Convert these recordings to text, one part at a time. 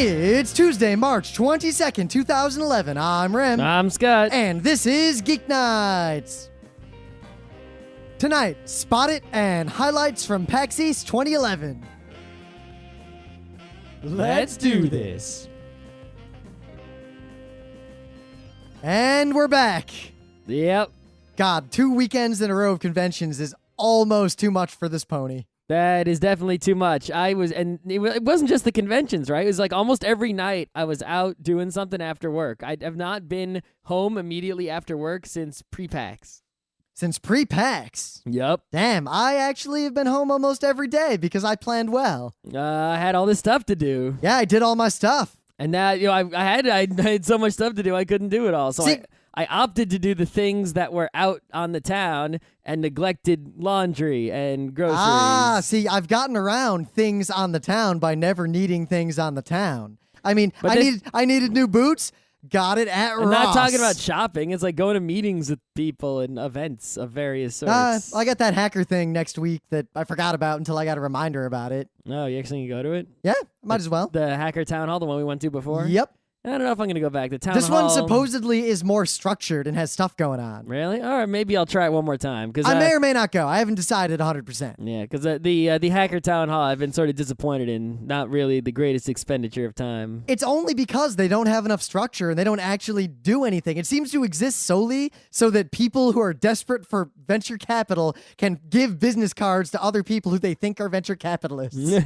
It's Tuesday, March 22nd, 2011. I'm Rem. I'm Scott. And this is Geeknights. Tonight, Spot It and highlights from PAX East 2011. Let's do this. And we're back. Yep. God, 2 weekends in a row of conventions is almost too much for this pony. That is definitely too much. It wasn't just the conventions, right? It was like almost every night I was out doing something after work. I have not been home immediately after work since pre-PAX. Since pre-PAX? Yep. Damn, I actually have been home almost every day because I planned well. I had all this stuff to do. Yeah, I did all my stuff. And now, I had so much stuff to do, I couldn't do it all. So I opted to do the things that were out on the town and neglected laundry and groceries. See, I've gotten around things on the town by never needing things on the town. I mean, I needed new boots. Got it at Ross. I'm not talking about shopping. It's like going to meetings with people and events of various sorts. I got that hacker thing next week that I forgot about until I got a reminder about it. Oh, you actually can go to it? Yeah, might as well. The hacker town hall, the one we went to before? Yep. I don't know if I'm going to go back. The town This hall. one supposedly is more structured and has stuff going on. Really? All right, maybe I'll try it one more time. I may or may not go. I haven't decided 100%. Yeah, because the hacker town hall I've been sort of disappointed in. Not really the greatest expenditure of time. It's only because they don't have enough structure and they don't actually do anything. It seems to exist solely so that people who are desperate for venture capital can give business cards to other people who they think are venture capitalists.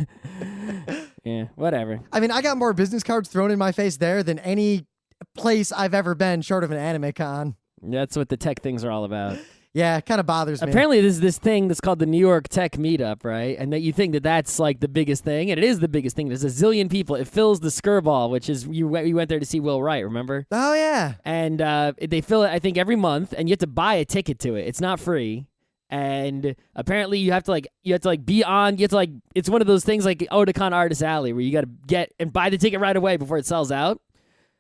Yeah, whatever. I mean, I got more business cards thrown in my face there than any place I've ever been short of an anime con. That's what the tech things are all about. Yeah, it kind of bothers me. Apparently, there's this thing that's called the New York Tech Meetup, right? And that you think that that's like the biggest thing, and it is the biggest thing. There's a zillion people. It fills the Skirball, which is we went there to see Will Wright, remember? Oh yeah. And they fill it, I think, every month, and you have to buy a ticket to it. It's not free. And apparently you have to be on, it's one of those things like Otakon Artist Alley where you got to get and buy the ticket right away before it sells out.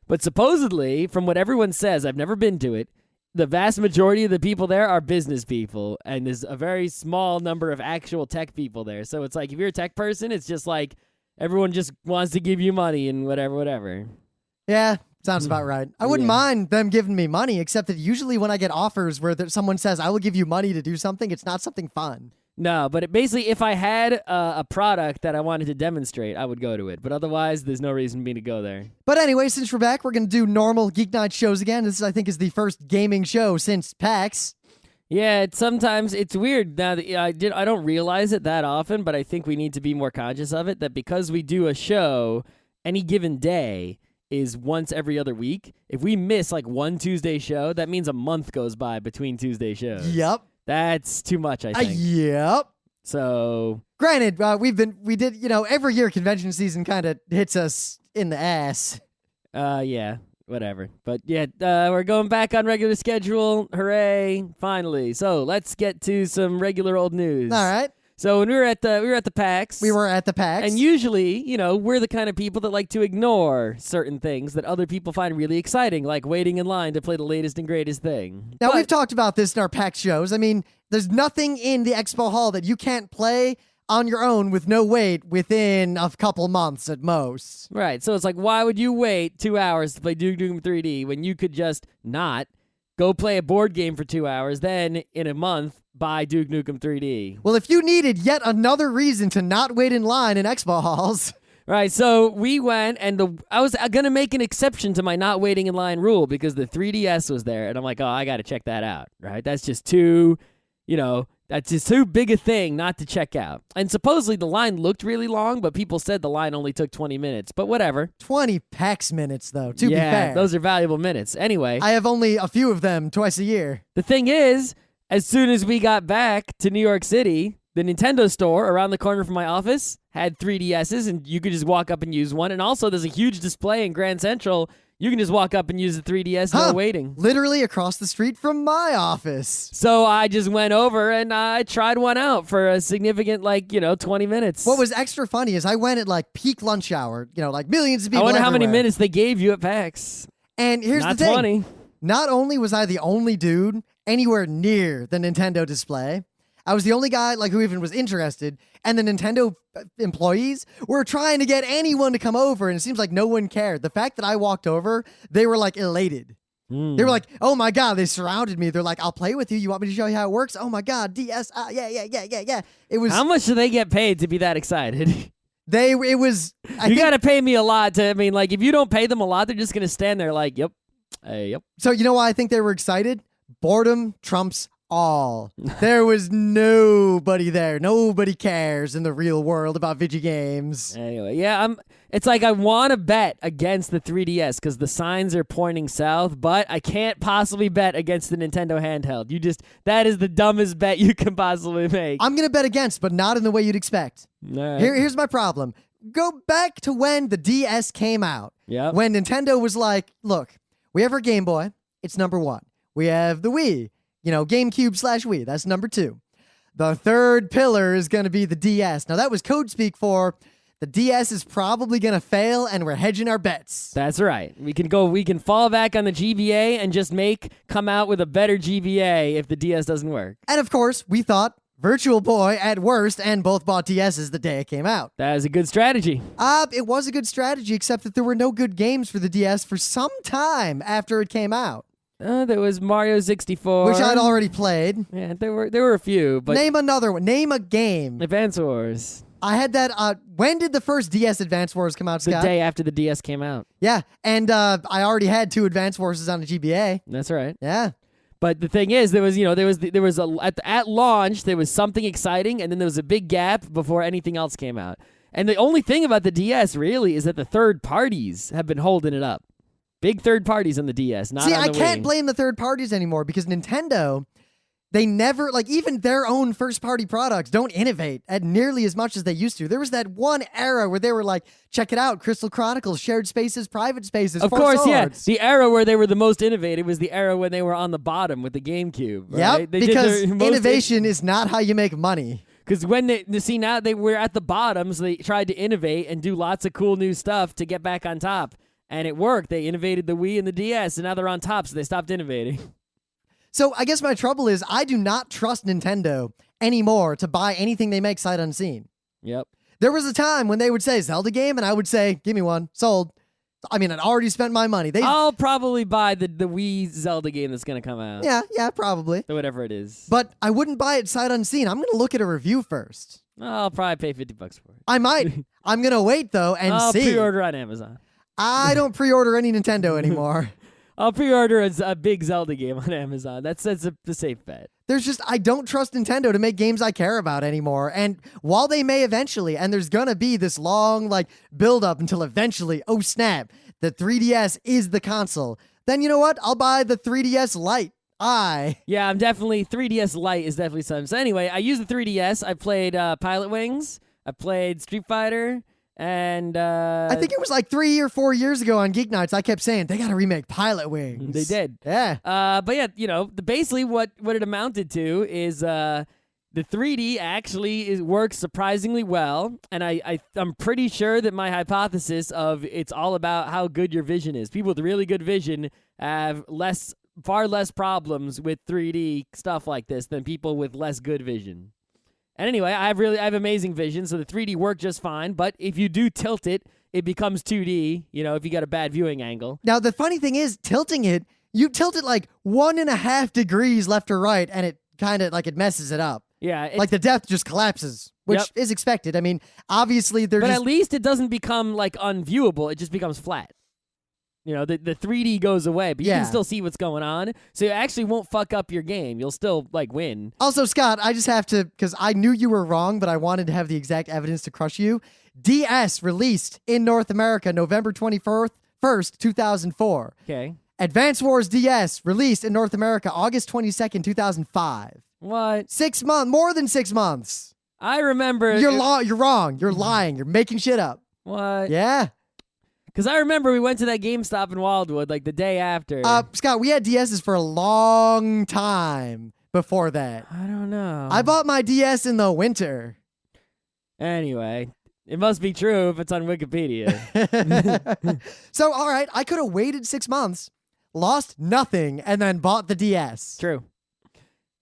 But supposedly, from what everyone says, I've never been to it, the vast majority of the people there are business people, and there's a very small number of actual tech people there. So it's like, if you're a tech person, it's just like everyone just wants to give you money and whatever. Yeah. Sounds about right. I wouldn't mind them giving me money, except that usually when I get offers where someone says, I will give you money to do something, it's not something fun. No, but basically, if I had a product that I wanted to demonstrate, I would go to it. But otherwise, there's no reason for me to go there. But anyway, since we're back, we're going to do normal Geek Night shows again. This, I think, is the first gaming show since PAX. Yeah, sometimes it's weird now that I don't realize it that often, but I think we need to be more conscious of it, that because we do a show any given day is once every other week. If we miss like one Tuesday show, that means a month goes by between Tuesday shows. Yep. That's too much, I think. Yep. So, granted, every year convention season kind of hits us in the ass. Yeah, whatever. But yeah, we're going back on regular schedule. Hooray, finally. So, let's get to some regular old news. All right. So when we were at the PAX. We were at the PAX. And usually, we're the kind of people that like to ignore certain things that other people find really exciting, like waiting in line to play the latest and greatest thing. Now, we've talked about this in our PAX shows. I mean, there's nothing in the expo hall that you can't play on your own with no wait within a couple months at most. Right. So it's like, why would you wait 2 hours to play Duke Nukem 3D when you could just not go play a board game for 2 hours, then in a month buy Duke Nukem 3D? Well, if you needed yet another reason to not wait in line in expo halls. Right, so we went, and I was going to make an exception to my not waiting in line rule because the 3DS was there, and I'm like, oh, I got to check that out, right? That's just too big a thing not to check out. And supposedly the line looked really long, but people said the line only took 20 minutes, but whatever. 20 PAX minutes, though, to be fair. Yeah, those are valuable minutes. Anyway. I have only a few of them twice a year. The thing is, as soon as we got back to New York City, the Nintendo store around the corner from my office had 3DSs, and you could just walk up and use one. And also, there's a huge display in Grand Central. You can just walk up and use the 3DS, no waiting. Literally across the street from my office. So I just went over and I tried one out for a significant, 20 minutes. What was extra funny is I went at peak lunch hour, millions of people I wonder everywhere. how many minutes they gave you at PAX. And here's Not the thing. 20. Not only was I the only dude anywhere near the Nintendo display, I was the only guy like who even was interested, and the Nintendo employees were trying to get anyone to come over, and it seems like no one cared. The fact that I walked over, they were like elated. They were like, "Oh my god!" They surrounded me. They're like, "I'll play with you. You want me to show you how it works?" Oh my god, DS! Yeah. It was. How much do they get paid to be that excited? It was. You got to pay me a lot to. I mean, like, if you don't pay them a lot, they're just gonna stand there like, "Yep, yep." So you know why I think they were excited? Boredom trumps all. There was nobody there. Nobody cares in the real world about video games. Anyway, yeah, it's like I want to bet against the 3DS because the signs are pointing south, but I can't possibly bet against the Nintendo handheld. That is the dumbest bet you can possibly make. I'm gonna bet against, but not in the way you'd expect. All right. Here's my problem. Go back to when the DS came out. Yep. When Nintendo was like, look, we have our Game Boy. It's number 1. We have the Wii. GameCube/Wii. That's number 2. The third pillar is going to be the DS. Now, that was code speak for the DS is probably going to fail, and we're hedging our bets. That's right. We can fall back on the GBA and just come out with a better GBA if the DS doesn't work. And of course, we thought Virtual Boy at worst, and both bought DSs the day it came out. That is a good strategy. It was a good strategy, except that there were no good games for the DS for some time after it came out. There was Mario 64, which I'd already played. Yeah, there were a few, but name another one. Name a game. Advance Wars. I had that. When did the first DS Advance Wars come out, Scott? The day after the DS came out. Yeah, and I already had 2 Advance Wars on the GBA. That's right. Yeah. But the thing is, at launch there was something exciting, and then there was a big gap before anything else came out. And the only thing about the DS really is that the third parties have been holding it up. Big third parties on the DS, not on the Wii. See, I can't blame the third parties anymore because Nintendo, they never, even their own first-party products don't innovate at nearly as much as they used to. There was that one era where they were like, check it out, Crystal Chronicles, shared spaces, private spaces, Of Four course, yeah. Swords. The era where they were the most innovative was the era when they were on the bottom with the GameCube. Right? Yep, They did because their most innovation is not how you make money. Because now they were at the bottom, so they tried to innovate and do lots of cool new stuff to get back on top. And it worked. They innovated the Wii and the DS, and now they're on top, so they stopped innovating. So I guess my trouble is I do not trust Nintendo anymore to buy anything they make sight unseen. Yep. There was a time when they would say Zelda game, and I would say, give me one, sold. I mean, I'd already spent my money. I'll probably buy the Wii Zelda game that's going to come out. Yeah, probably. Or whatever it is. But I wouldn't buy it sight unseen. I'm going to look at a review first. I'll probably pay $50 for it. I might. I'm going to wait, though, and I'll see. pre-order on Amazon. I don't pre-order any Nintendo anymore. I'll pre-order a big Zelda game on Amazon. That's a safe bet. I don't trust Nintendo to make games I care about anymore. And while they may eventually, and there's going to be this long, build up until eventually, oh snap, the 3DS is the console, then you know what? I'll buy the 3DS Lite. Yeah, I'm definitely, 3DS Lite is definitely something. So anyway, I used the 3DS. I played Pilot Wings. I played Street Fighter. And I think it was 3 or 4 years ago on Geeknights, I kept saying, they got to remake Pilot Wings. They did. Yeah. But yeah, basically what it amounted to is the 3D actually works surprisingly well. And I'm pretty sure that my hypothesis of it's all about how good your vision is. People with really good vision have far less problems with 3D stuff like this than people with less good vision. And anyway, I have amazing vision, so the 3D worked just fine. But if you do tilt it, it becomes 2D, if you got a bad viewing angle. Now, the funny thing is, tilting it, you tilt it 1.5 degrees left or right, and it kind of, it messes it up. Yeah. The depth just collapses, which is expected. I mean, obviously, But at least it doesn't become, unviewable. It just becomes flat. The 3D goes away, but you can still see what's going on. So you actually won't fuck up your game. You'll still, win. Also, Scott, I just have to, because I knew you were wrong, but I wanted to have the exact evidence to crush you. DS released in North America November 1st, 2004. Okay. Advance Wars DS released in North America August 22nd, 2005. What? 6 months, more than 6 months. I remember. You're wrong. You're lying. You're making shit up. What? Yeah. Because I remember we went to that GameStop in Wildwood the day after. Scott, we had DSs for a long time before that. I don't know. I bought my DS in the winter. Anyway, it must be true if it's on Wikipedia. So, all right, I could have waited 6 months, lost nothing, and then bought the DS. True.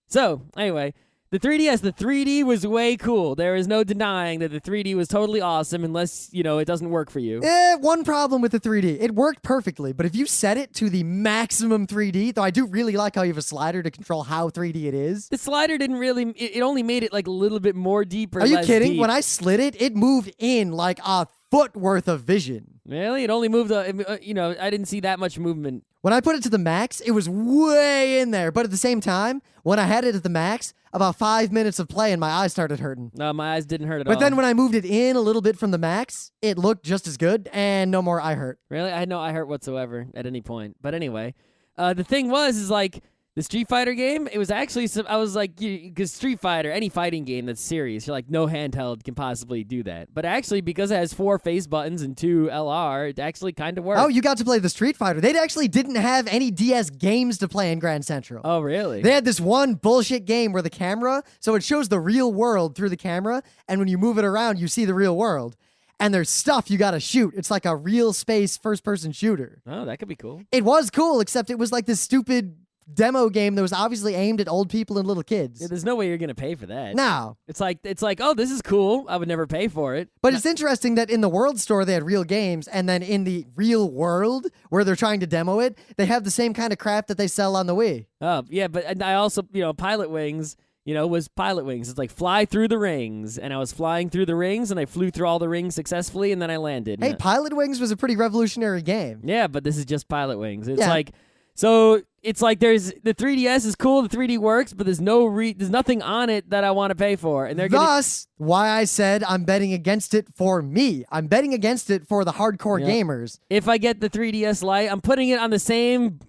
So, anyway, The 3DS, the 3D was way cool. There is no denying that the 3D was totally awesome unless, it doesn't work for you. One problem with the 3D. It worked perfectly, but if you set it to the maximum 3D, though I do really like how you have a slider to control how 3D it is. The slider didn't really, it only made it like a little bit more deep or Are you less kidding? deep. When I slid it, it moved in like a foot worth of vision. Really? It only moved, I didn't see that much movement. When I put it to the max, it was way in there. But at the same time, when I had it at the max, about 5 minutes of play and my eyes started hurting. No, my eyes didn't hurt at all. But then when I moved it in a little bit from the max, it looked just as good and no more eye hurt. Really? I had no eye hurt whatsoever at any point. But anyway, the thing was like, the Street Fighter game, it was actually, I was like, because Street Fighter, any fighting game that's serious, you're like, no handheld can possibly do that. But actually, because it has 4 face buttons and 2 LR, it actually kind of worked. Oh, you got to play the Street Fighter. They actually didn't have any DS games to play in Grand Central. Oh, really? They had this one bullshit game where the camera, so it shows the real world through the camera, and when you move it around, you see the real world. And there's stuff you gotta shoot. It's like a real space first-person shooter. Oh, that could be cool. It was cool, except it was like this stupid demo game that was obviously aimed at old people and little kids. Yeah, there's no way you're gonna pay for that. No. It's like, oh, this is cool. I would never pay for it. But it's interesting that in the World Store they had real games, and then in the real world where they're trying to demo it, they have the same kind of crap that they sell on the Wii. Oh, yeah, but and I also, Pilot Wings, was Pilot Wings. It's like fly through the rings, and I was flying through the rings, and I flew through all the rings successfully, and then I landed. Hey, Pilot Wings was a pretty revolutionary game. Yeah, but this is just Pilot Wings. It's Yeah. like, so it's like there's the 3DS is cool, the 3D works, but there's nothing on it that I want to pay for, and they're Thus, why I said I'm betting against it for me. I'm betting against it for the hardcore gamers. If I get the 3DS Lite, I'm putting it on the same,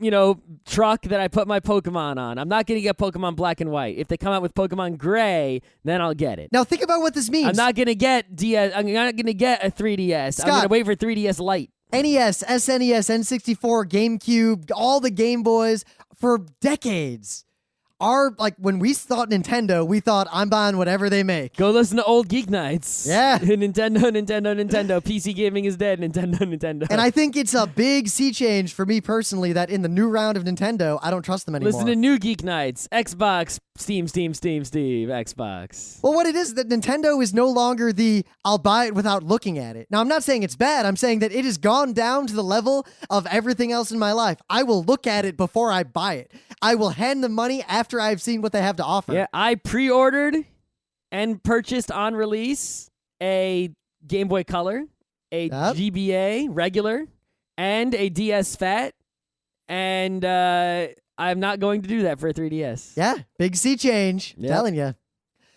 truck that I put my Pokemon on. I'm not going to get Pokemon Black and White. If they come out with Pokemon Gray, then I'll get it. Now think about what this means. I'm not going to get DS. I'm not going to get a 3DS. Scott, I'm going to wait for 3DS Lite. NES, SNES, N64, GameCube, all the Game Boys for decades. When we thought Nintendo, we thought I'm buying whatever they make. Go listen to old Geeknights. Yeah. Nintendo. PC gaming is dead. Nintendo. And I think it's a big sea change for me personally that in the new round of Nintendo, I don't trust them anymore. Listen to new Geeknights. Xbox, Steam, Xbox. Well, what it is that Nintendo is no longer the I'll buy it without looking at it. Now, I'm not saying it's bad. I'm saying that it has gone down to the level of everything else in my life. I will look at it before I buy it. I will hand the money after I've seen what they have to offer. Yeah, I pre-ordered and purchased on release a Game Boy Color, a GBA regular, and a DS Fat, and I'm not going to do that for a 3DS. Yeah, big sea change. Yep. Telling you.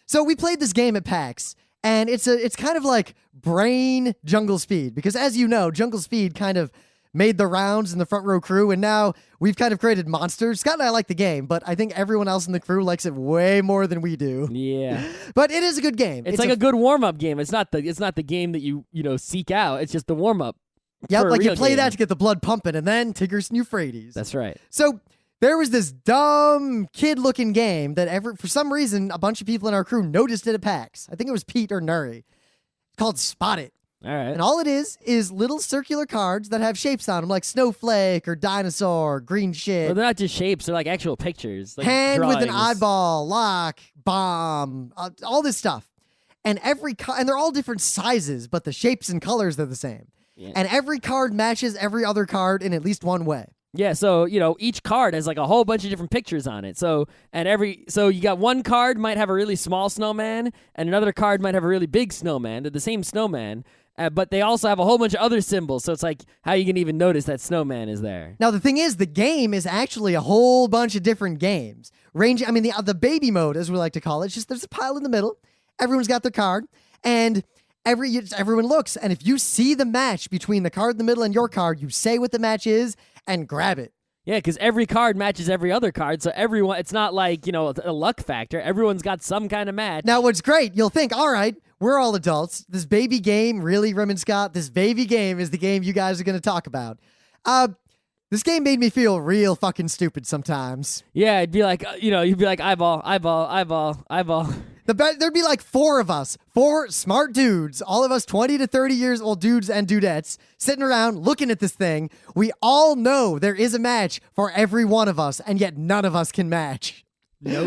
So we played this game at PAX, and it's kind of like brain Jungle Speed, because as you know, Jungle Speed kind of made the rounds in the front row crew, and now we've kind of created monsters. Scott and I like the game, but I think everyone else in the crew likes it way more than we do. Yeah. But it is a good game. It's like a good warm-up game. It's not the game that you seek out. It's just the warm-up. Yep, like you play game. that to get the blood pumping, and then Tigris and Euphrates. That's right. So there was this dumb kid-looking game that for some reason, a bunch of people in our crew noticed it at PAX. I think it was Pete or Nuri. It's called Spot It. All right. And all it is little circular cards that have shapes on them, like snowflake or dinosaur, green shit. Well, they're not just shapes; they're like actual pictures. Like Hand with an drawings. eyeball, lock, bomb, all this stuff. And and they're all different sizes, but the shapes and colors are the same. Yeah. And every card matches every other card in at least one way. Yeah, so each card has like a whole bunch of different pictures on it. So you got one card might have a really small snowman, and another card might have a really big snowman. They're the same snowman, but they also have a whole bunch of other symbols. So it's like, how you can even notice that snowman is there? Now the thing is, the game is actually a whole bunch of different games. The baby mode, as we like to call it, just there's a pile in the middle. Everyone's got their card, and everyone looks, and if you see the match between the card in the middle and your card, you say what the match is and grab it. Yeah, because every card matches every other card, so it's not like, a luck factor. Everyone's got some kind of match. Now, what's great, you'll think, all right, we're all adults. This baby game, really, Rim and Scott, this baby game is the game you guys are going to talk about. This game made me feel real fucking stupid sometimes. Yeah, it'd be like, you'd be like eyeball, eyeball, eyeball, eyeball. There'd be like 4 of us, 4 smart dudes, all of us 20 to 30 years old dudes and dudettes, sitting around looking at this thing. We all know there is a match for every one of us, and yet none of us can match.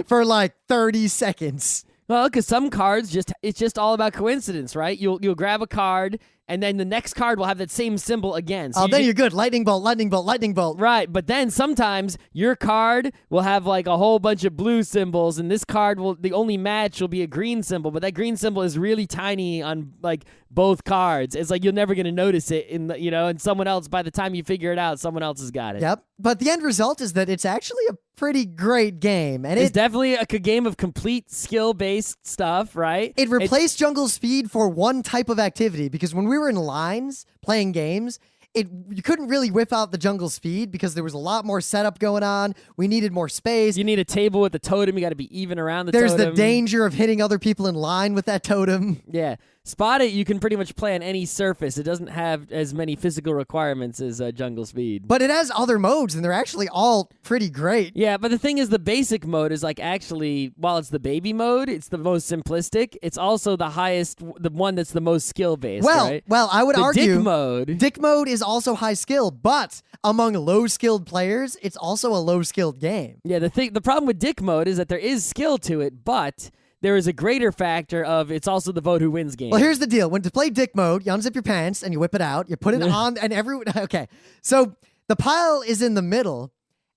for like 30 seconds. Well, because some cards it's just all about coincidence, right? You'll grab a card, and then the next card will have that same symbol again. So Then you're good. Lightning bolt, lightning bolt, lightning bolt. Right, but then sometimes your card will have like a whole bunch of blue symbols, and this card the only match will be a green symbol, but that green symbol is really tiny on like both cards. It's like you're never gonna notice it and someone else, by the time you figure it out, someone else has got it. Yep. But the end result is that it's actually a pretty great game, and it's definitely a game of complete skill-based stuff, right? It replaced Jungle Speed for one type of activity, because when we were in lines playing games, you couldn't really whip out the Jungle Speed because there was a lot more setup going on. We needed more space. You need a table with the totem. You got to be even around the totem. There's the danger of hitting other people in line with that totem. Yeah. Spot It, you can pretty much play on any surface. It doesn't have as many physical requirements as Jungle Speed. But it has other modes, and they're actually all pretty great. Yeah, but the thing is, the basic mode is like actually, while it's the baby mode, it's the most simplistic. It's also the highest, the one that's the most skill-based, right? Well, I would argue Dick mode is also high skill, but among low-skilled players, it's also a low-skilled game. Yeah, the problem with Dick mode is that there is skill to it, but there is a greater factor of it's also the vote who wins game. Well, here's the deal. When to play Dick mode, you unzip your pants and you whip it out. You put it on, and okay. So the pile is in the middle,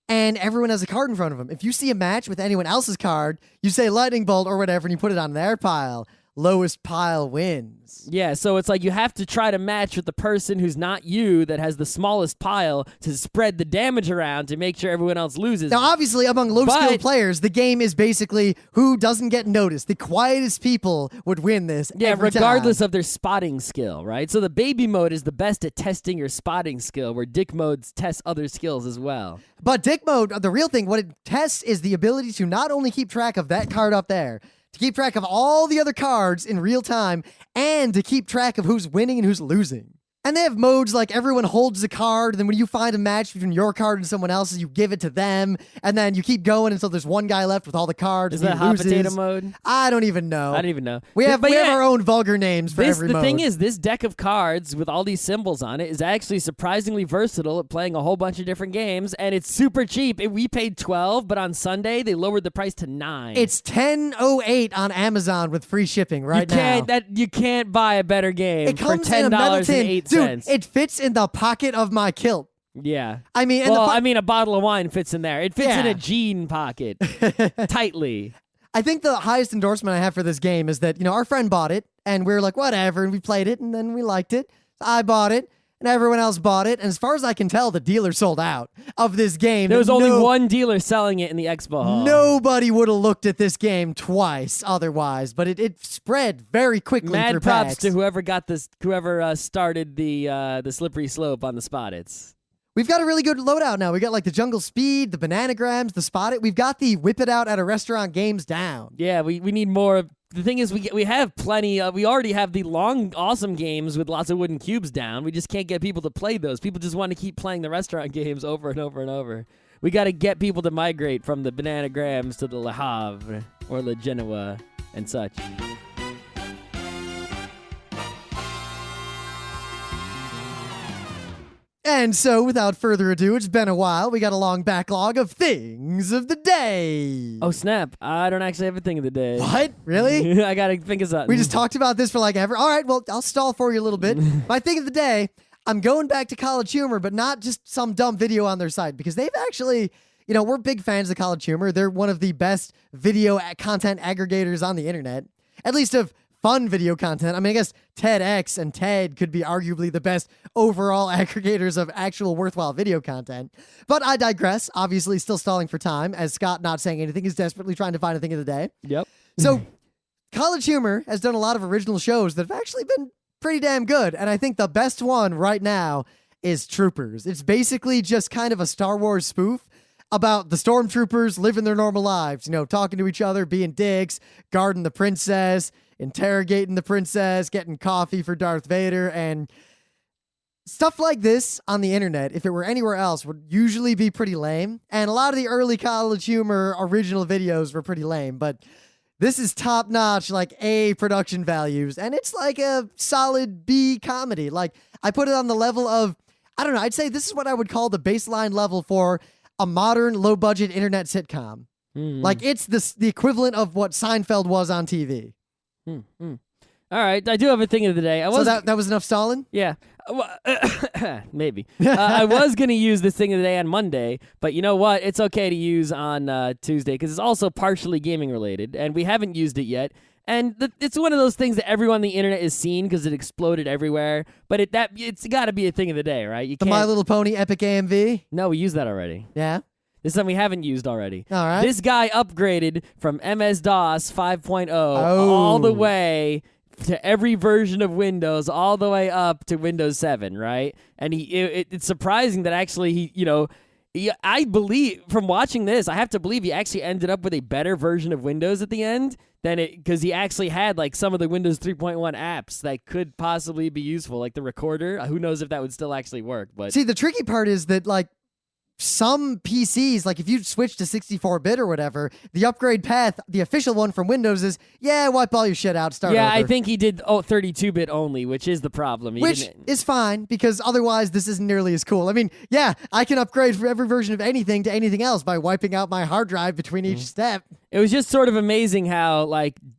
and everyone has a card in front of them. If you see a match with anyone else's card, you say lightning bolt or whatever, and you put it on their pile. Lowest pile wins. Yeah, so it's like you have to try to match with the person who's not you that has the smallest pile to spread the damage around to make sure everyone else loses. Now, obviously, among low-skilled players, the game is basically who doesn't get noticed. The quietest people would win this regardless time. of their spotting skill, right? So the baby mode is the best at testing your spotting skill, where Dick modes test other skills as well. But Dick mode, the real thing, what it tests is the ability to not only keep track of that card up there, to keep track of all the other cards in real time, and to keep track of who's winning and who's losing. And they have modes like everyone holds a card, and then when you find a match between your card and someone else's, you give it to them, and then you keep going until there's one guy left with all the cards. Is that hot potato mode? I don't even know. I don't even know. We have our own vulgar names for every mode. The thing is, this deck of cards with all these symbols on it is actually surprisingly versatile at playing a whole bunch of different games, and it's super cheap. We paid $12, but on Sunday they lowered the price to $9. It's $10.08 on Amazon with free shipping now. You can't buy a better game for $10.08. Dude, it fits in the pocket of my kilt. Yeah. I mean, a bottle of wine fits in there. It fits in a jean pocket tightly. I think the highest endorsement I have for this game is that, our friend bought it, and we were like, whatever, and we played it, and then we liked it. So I bought it, and everyone else bought it, and as far as I can tell, the dealer sold out of this game. There was only one dealer selling it in the expo hall. Nobody would have looked at this game twice otherwise, but it spread very quickly through Mad props PAX. to whoever started the slippery slope on the Spot-Its. We've got a really good loadout now. We got like the Jungle Speed, the Bananagrams, the Spot It. We've got the whip it out at a restaurant games down. Yeah, we need more. The thing is, we have plenty. We already have the long, awesome games with lots of wooden cubes down. We just can't get people to play those. People just want to keep playing the restaurant games over and over and over. We got to get people to migrate from the Bananagrams to the Le Havre or Le Genoa and such. And so, without further ado, it's been a while. We got a long backlog of things of the day. Oh, snap. I don't actually have a thing of the day. What? Really? I got to think of something. We just talked about this for like ever. All right, well, I'll stall for you a little bit. My thing of the day, I'm going back to College Humor, but not just some dumb video on their site, because they've actually, we're big fans of College Humor. They're one of the best video content aggregators on the internet, at least of fun video content. I mean, I guess TEDx and TED could be arguably the best overall aggregators of actual worthwhile video content. But I digress. Obviously, still stalling for time, as Scott, not saying anything, is desperately trying to find a thing of the day. Yep. So, College Humor has done a lot of original shows that have actually been pretty damn good. And I think the best one right now is Troopers. It's basically just kind of a Star Wars spoof about the stormtroopers living their normal lives, talking to each other, being dicks, guarding the princess, interrogating the princess, getting coffee for Darth Vader, and stuff like this on the internet, if it were anywhere else, would usually be pretty lame. And a lot of the early College Humor original videos were pretty lame, but this is top-notch, like A production values, and it's like a solid B comedy. Like, I put it on the level of, I don't know, I'd say this is what I would call the baseline level for a modern low-budget internet sitcom. Like, it's the equivalent of what Seinfeld was on TV. All right, I do have a thing of the day. So that was enough stalling? Yeah. Maybe. I was going to use this thing of the day on Monday, but you know what? It's okay to use on Tuesday because it's also partially gaming related, and we haven't used it yet. And it's one of those things that everyone on the internet has seen because it exploded everywhere. But it's got to be a thing of the day, right? You the can't... My Little Pony Epic AMV? No, we used that already. Yeah? This is something we haven't used already. All right. This guy upgraded from MS-DOS 5.0 all the way to every version of Windows, all the way up to Windows 7, right? And it's surprising that actually I believe from watching this, I have to believe he actually ended up with a better version of Windows at the end because he actually had like some of the Windows 3.1 apps that could possibly be useful, like the recorder. Who knows if that would still actually work? But see, the tricky part is that like some PCs, like if you switch to 64-bit or whatever, the upgrade path, the official one from Windows is, wipe all your shit out, start over. I think he did 32-bit only, which is the problem. Which is fine, because otherwise this isn't nearly as cool. I mean, I can upgrade from every version of anything to anything else by wiping out my hard drive between each step. It was just sort of amazing how,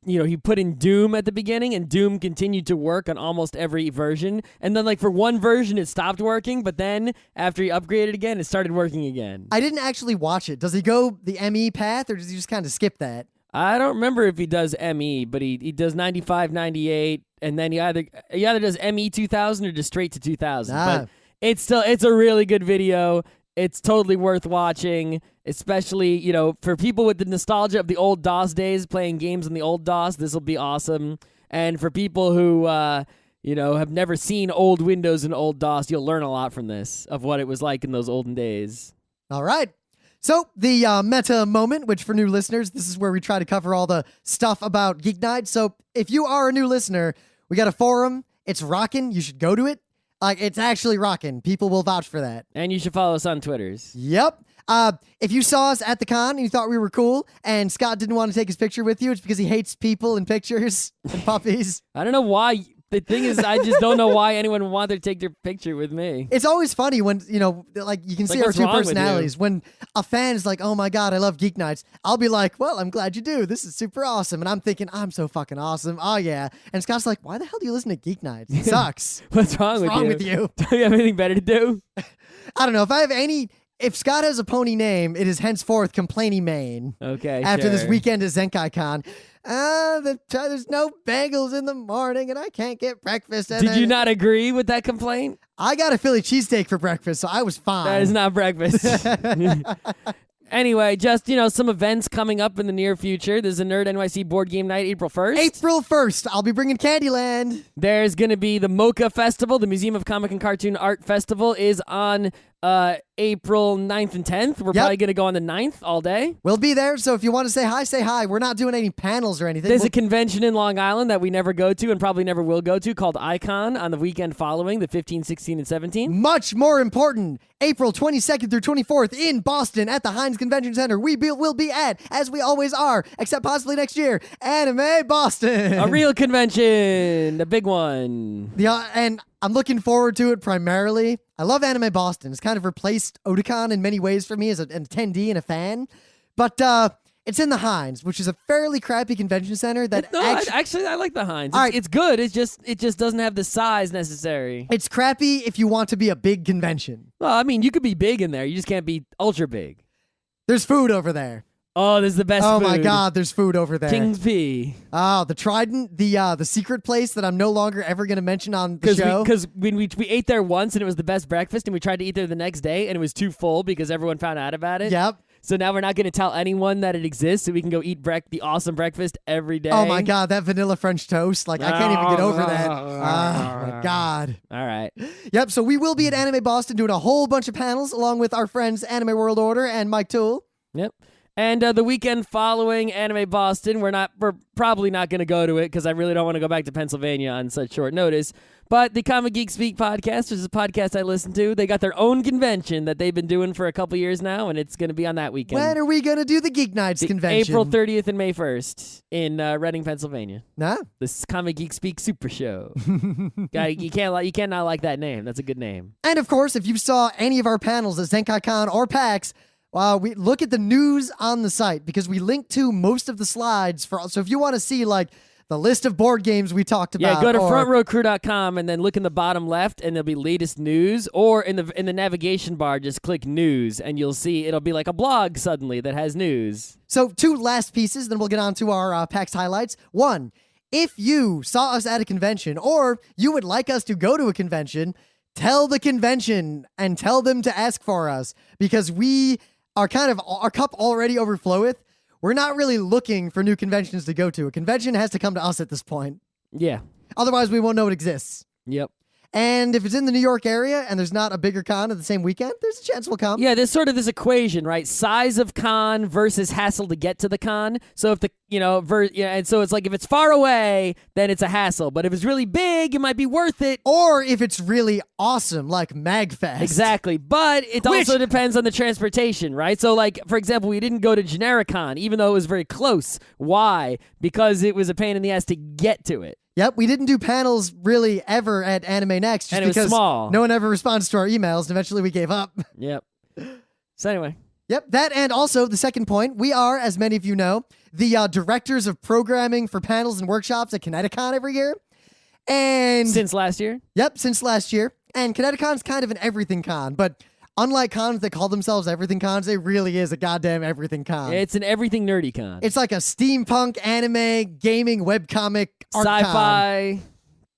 he put in Doom at the beginning, and Doom continued to work on almost every version. And then, for one version, it stopped working, but then, after he upgraded again, it started working again. I didn't actually watch it. Does he go the ME path, or does he just kind of skip that? I don't remember if he does ME, but he does 95, 98, and then he either does ME 2000 or just straight to 2000. But it's a really good video. It's totally worth watching, especially, for people with the nostalgia of the old DOS days, playing games on the old DOS, this will be awesome. And for people who, have never seen old Windows and old DOS, you'll learn a lot from this, of what it was like in those olden days. All right. So the meta moment, which for new listeners, this is where we try to cover all the stuff about Geeknights. So if you are a new listener, we got a forum. It's rocking. You should go to it. It's actually rocking. People will vouch for that. And you should follow us on Twitters. Yep. If you saw us at the con and you thought we were cool and Scott didn't want to take his picture with you, it's because he hates people and pictures and puppies. I don't know why. The thing is, I just don't know why anyone would want to take their picture with me. It's always funny when, you can see our two personalities. When a fan is like, oh my God, I love Geeknights. I'll be like, well, I'm glad you do. This is super awesome. And I'm thinking, I'm so fucking awesome. Oh yeah. And Scott's like, why the hell do you listen to Geeknights? It sucks. What's wrong with you? Do you have anything better to do? I don't know. If Scott has a pony name, it is henceforth Complainy Maine. Okay, After this sure. weekend at Zenkaikon. There's no bagels in the morning and I can't get breakfast. Did you not agree with that complaint? I got a Philly cheesesteak for breakfast, so I was fine. That is not breakfast. Anyway, just, some events coming up in the near future. There's a Nerd NYC board game night April 1st. April 1st, I'll be bringing Candyland. There's going to be the MoCA Festival. The Museum of Comic and Cartoon Art Festival is on April 9th and 10th. We're probably going to go on the 9th all day. We'll be there, so if you want to say hi, say hi. We're not doing any panels or anything. There's a convention in Long Island that we never go to and probably never will go to called Icon on the weekend following, the 15th, 16th, and 17th. Much more important, April 22nd through 24th in Boston at the Heinz Convention Center. We will be at, as we always are, except possibly next year, Anime Boston. A real convention, a big one. And I'm looking forward to it primarily. I love Anime Boston. It's kind of replaced Otakon in many ways for me as an attendee and a fan. But it's in the Heinz, which is a fairly crappy convention center. Actually, I like the Heinz. It's good. It just doesn't have the size necessary. It's crappy if you want to be a big convention. Well, I mean, you could be big in there. You just can't be ultra big. There's food over there. Oh, there's the best food. Oh my God, there's food over there. King's P. Oh, the Trident, the secret place that I'm no longer ever going to mention on the show. Because when we ate there once and it was the best breakfast and we tried to eat there the next day and it was too full because everyone found out about it. Yep. So now we're not going to tell anyone that it exists so we can go eat the awesome breakfast every day. Oh my God, that vanilla French toast. I can't even get over that. Oh my God. All right. Yep, so we will be at Anime Boston doing a whole bunch of panels along with our friends Anime World Order and Mike Toole. Yep. And the weekend following Anime Boston, we're probably not going to go to it because I really don't want to go back to Pennsylvania on such short notice. But the Comic Geek Speak podcast, which is a podcast I listen to, they got their own convention that they've been doing for a couple years now, and it's going to be on that weekend. When are we going to do the Geeknights convention? April 30th and May 1st in Reading, Pennsylvania. Nah. This Comic Geek Speak Super Show. You can't not like that name. That's a good name. And of course, if you saw any of our panels at Zenkaikon or PAX, We look at the news on the site because we link to most of the slides so if you want to see like the list of board games we talked about. Yeah, go to frontrowcrew.com and then look in the bottom left and there'll be latest news, or in the navigation bar just click news and you'll see it'll be like a blog suddenly that has news. So 2 last pieces, then we'll get on to our PAX highlights. 1, if you saw us at a convention or you would like us to go to a convention, tell the convention and tell them to ask for us because we are our cup already overfloweth. We're not really looking for new conventions to go to. A convention has to come to us at this point. Yeah. Otherwise, we won't know it exists. Yep. And if it's in the New York area and there's not a bigger con at the same weekend, there's a chance we'll come. Yeah, there's sort of this equation, right? Size of con versus hassle to get to the con. So if and so it's like if it's far away, then it's a hassle. But if it's really big, it might be worth it. Or if it's really awesome, like MagFest. Exactly. But it also depends on the transportation, right? So like, for example, we didn't go to Genericon, even though it was very close. Why? Because it was a pain in the ass to get to it. Yep, we didn't do panels really ever at Anime Next just and it was because small. No one ever responds to our emails, and eventually we gave up. Yep. So anyway. Yep, that and also the second point, we are, as many of you know, the directors of programming for panels and workshops at Kineticon every year. And since last year? Yep, since last year. And Kineticon's kind of an everything con, but unlike cons that call themselves everything cons, it really is a goddamn everything con. It's an everything nerdy con. It's like a steampunk, anime, gaming, webcomic, art sci-fi, con.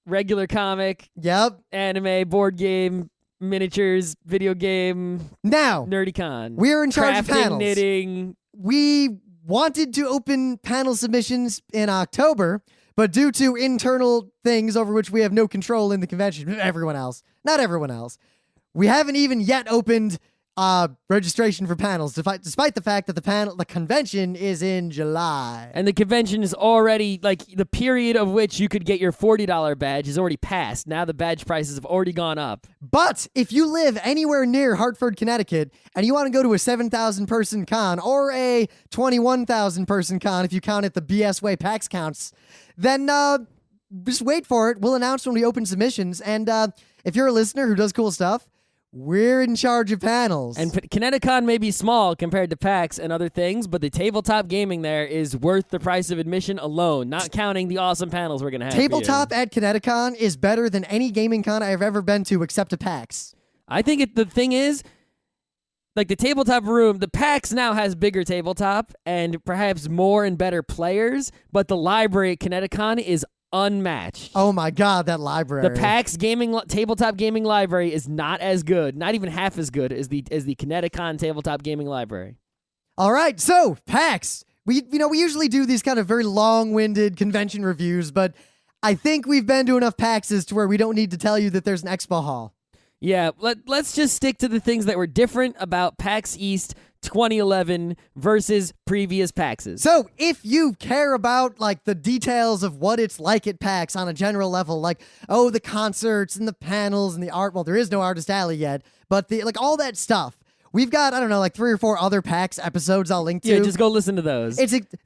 regular comic, yep, anime, board game, miniatures, video game. Now, nerdy con. We're in charge crafting, of panels. Knitting. We wanted to open panel submissions in October, but due to internal things over which we have no control in the convention, not everyone else, we haven't even yet opened registration for panels, despite the fact that the convention is in July. And the convention is already, like, the period of which you could get your $40 badge is already passed. Now the badge prices have already gone up. But if you live anywhere near Hartford, Connecticut, and you want to go to a 7,000 person con or a 21,000 person con, if you count it the BS way PAX counts, then just wait for it. We'll announce when we open submissions. And if you're a listener who does cool stuff, we're in charge of panels. And Kineticon may be small compared to PAX and other things, but the tabletop gaming there is worth the price of admission alone, not counting the awesome panels we're going to have. Tabletop at Kineticon is better than any gaming con I've ever been to except a PAX. I think the thing is, like the tabletop room, the PAX now has bigger tabletop and perhaps more and better players, but the library at Kineticon is unmatched. Oh my god, that library. The PAX tabletop gaming library is not as good, not even half as good as the Kineticon tabletop gaming library. All right, so PAX. We usually do these kind of very long-winded convention reviews, but I think we've been to enough PAXs to where we don't need to tell you that there's an expo hall. Yeah, let's just stick to the things that were different about PAX East 2011 versus previous PAXs. So if you care about like the details of what it's like at PAX on a general level, like, oh, the concerts and the panels and the art, well, there is no Artist Alley yet, but all that stuff. We've got, I don't know, like 3 or 4 other PAX episodes I'll link to. Yeah, just go listen to those.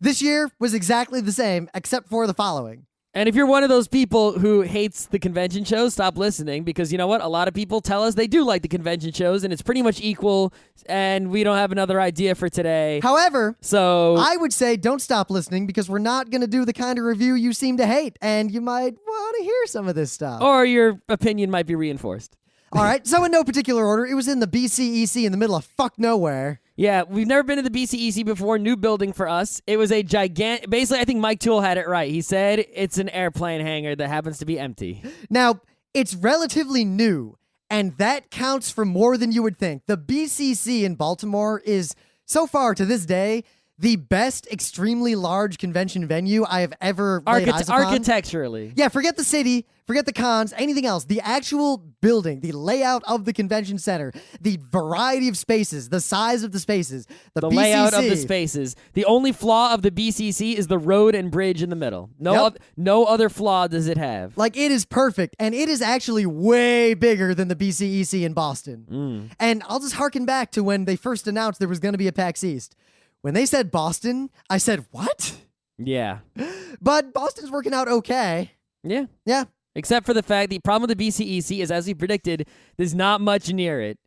This year was exactly the same, except for the following. And if you're one of those people who hates the convention shows, stop listening, because you know what? A lot of people tell us they do like the convention shows, and it's pretty much equal, and we don't have another idea for today. However, so I would say don't stop listening, because we're not going to do the kind of review you seem to hate, and you might want to hear some of this stuff. Or your opinion might be reinforced. All right, so in no particular order, it was in the BCEC in the middle of fuck nowhere. Yeah, we've never been to the BCEC before. New building for us. It was a gigantic... Basically, I think Mike Toole had it right. He said it's an airplane hangar that happens to be empty. Now, it's relatively new, and that counts for more than you would think. The BCC in Baltimore is, so far to this day, the best extremely large convention venue I have ever laid eyes upon. Architecturally. Yeah, forget the city, forget the cons, anything else. The actual building, the layout of the convention center, the variety of spaces, the size of the spaces, the BCC. Layout of the spaces. The only flaw of the BCC is the road and bridge in the middle. No other flaw does it have. Like, it is perfect, and it is actually way bigger than the BCEC in Boston. And I'll just harken back to when they first announced there was going to be a PAX East. When they said Boston, I said, what? Yeah. But Boston's working out okay. Yeah. Yeah. Except for the fact the problem with the BCEC is, as we predicted, there's not much near it.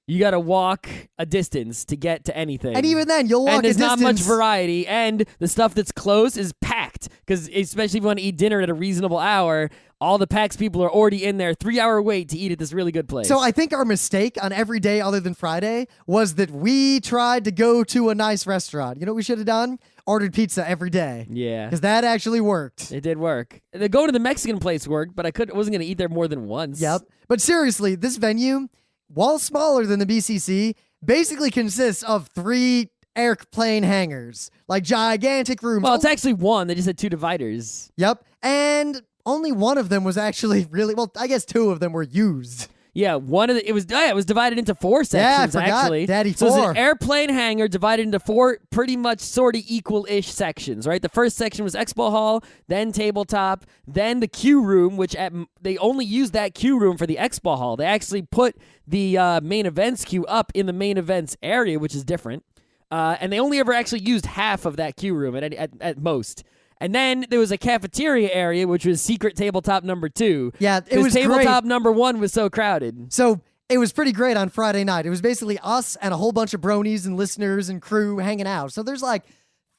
You got to walk a distance to get to anything. And even then, you'll walk and there's a distance. not much variety, and the stuff that's close is packed, because especially if you want to eat dinner at a reasonable hour, all the PAX people are already in there, 3-hour wait to eat at this really good place. So I think our mistake on every day other than Friday was that we tried to go to a nice restaurant. You know what we should have done? Ordered pizza every day. Yeah. Because that actually worked. It did work. The go to the Mexican place worked, but wasn't going to eat there more than once. Yep. But seriously, this venue, while smaller than the BCC, basically consists of 3 airplane hangars. Like gigantic rooms. Well, it's actually one. They just had 2 dividers. Yep. And only one of them was actually really, well, I guess 2 of them were used. Yeah, it was divided into 4 sections, I forgot. actually. Daddy, so 4. it's an airplane hangar divided into 4 pretty much sort of equal-ish sections, right? The first section was Expo Hall, then tabletop, then the queue room, which they only used that queue room for the Expo Hall. They actually put the main events queue up in the main events area, which is different. And they only ever actually used half of that queue room at most. And then there was a cafeteria area, which was secret tabletop number 2. Yeah, it was tabletop great. number 1 was so crowded. So it was pretty great on Friday night. It was basically us and a whole bunch of bronies and listeners and crew hanging out. So there's like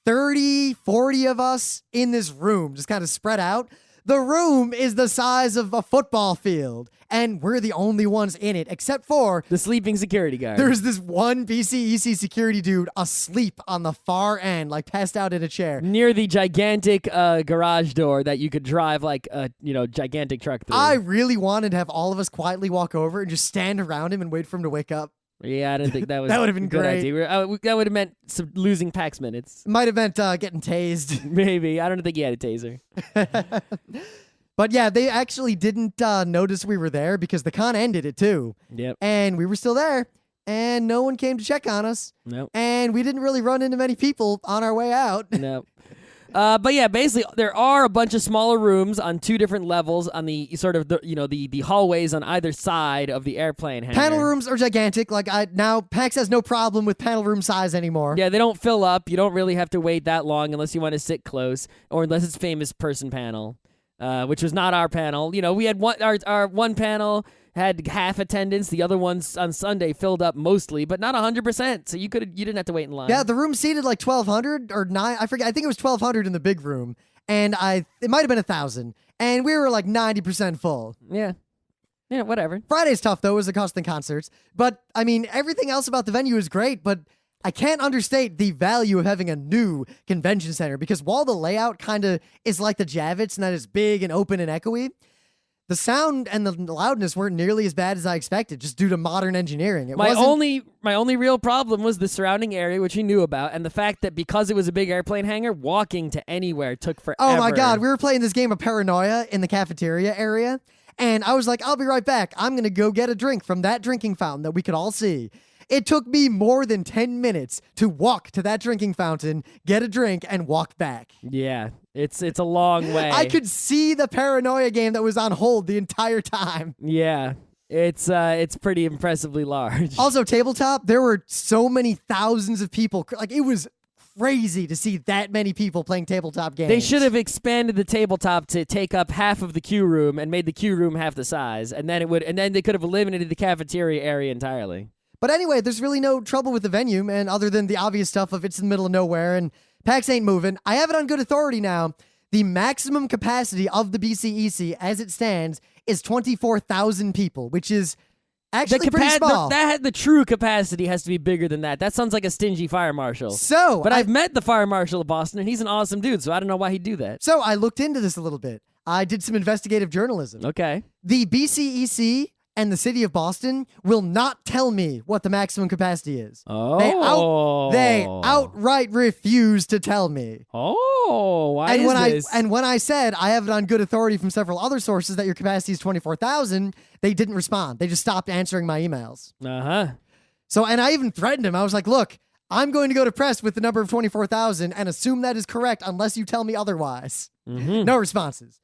30, 40 of us in this room, just kind of spread out. The room is the size of a football field, and we're the only ones in it, except for the sleeping security guard. There's this one BCEC security dude asleep on the far end, like passed out in a chair. Near the gigantic garage door that you could drive like a gigantic truck through. I really wanted to have all of us quietly walk over and just stand around him and wait for him to wake up. Yeah, I didn't think that was That would have been a good great. idea. That would have meant losing PAX minutes. Might have meant getting tased. Maybe. I don't think he had a taser. But yeah, they actually didn't notice we were there because the con ended at 2. Yep. And we were still there. And no one came to check on us. Nope. And we didn't really run into many people on our way out. No. But yeah, basically there are a bunch of smaller rooms on 2 different levels on the sort of the hallways on either side of the airplane hangar. Panel rooms are gigantic. Now PAX has no problem with panel room size anymore. Yeah, they don't fill up. You don't really have to wait that long unless you want to sit close or unless it's famous person panel, which was not our panel. We had our one panel had half attendance. The other ones on Sunday filled up mostly, but not 100%. So you didn't have to wait in line. Yeah, the room seated like 1,200 or 9. I forget. I think it was 1,200 in the big room, and it might have been 1,000, and we were like 90% full. Yeah, whatever. Friday's tough though, as the cost of concerts. But I mean, everything else about the venue is great. But I can't understate the value of having a new convention center because while the layout kind of is like the Javits and that is big and open and echoey, the sound and the loudness weren't nearly as bad as I expected, just due to modern engineering. My only real problem was the surrounding area, which we knew about, and the fact that because it was a big airplane hangar, walking to anywhere took forever. Oh my God, we were playing this game of Paranoia in the cafeteria area, and I was like, I'll be right back. I'm going to go get a drink from that drinking fountain that we could all see. It took me more than 10 minutes to walk to that drinking fountain, get a drink, and walk back. Yeah, it's a long way. I could see the Paranoia game that was on hold the entire time. Yeah, it's pretty impressively large. Also, tabletop, there were so many thousands of people. Like, it was crazy to see that many people playing tabletop games. They should have expanded the tabletop to take up half of the queue room and made the queue room half the size, and then they could have eliminated the cafeteria area entirely. But anyway, there's really no trouble with the venue, man, other than the obvious stuff of it's in the middle of nowhere and PAX ain't moving. I have it on good authority now. The maximum capacity of the BCEC as it stands is 24,000 people, which is actually pretty small. The true capacity has to be bigger than that. That sounds like a stingy fire marshal. But I've met the fire marshal of Boston, and he's an awesome dude, so I don't know why he'd do that. So I looked into this a little bit. I did some investigative journalism. Okay. The BCEC and the city of Boston will not tell me what the maximum capacity is. Oh. They outright refuse to tell me. Oh, why and is when this? And when I said I have it on good authority from several other sources that your capacity is 24,000, they didn't respond. They just stopped answering my emails. Uh-huh. So, and I even threatened him. I was like, look, I'm going to go to press with the number of 24,000 and assume that is correct unless you tell me otherwise. Mm-hmm. No responses.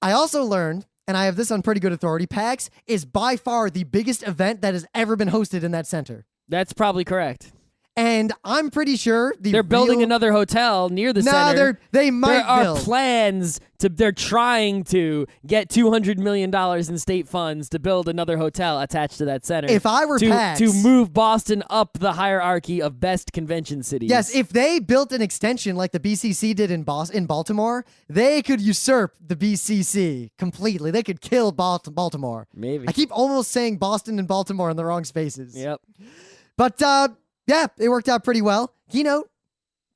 I also learned, and I have this on pretty good authority, PAX is by far the biggest event that has ever been hosted in that center. That's probably correct. And I'm pretty sure they're building another hotel near the center. They might There are build. plans to. They're trying to get $200 million in state funds to build another hotel attached to that center. If I were PAX, to move Boston up the hierarchy of best convention cities. Yes, if they built an extension like the BCC did in Baltimore, they could usurp the BCC completely. They could kill Baltimore. Maybe. I keep almost saying Boston and Baltimore in the wrong spaces. Yep. But yeah, it worked out pretty well. Keynote,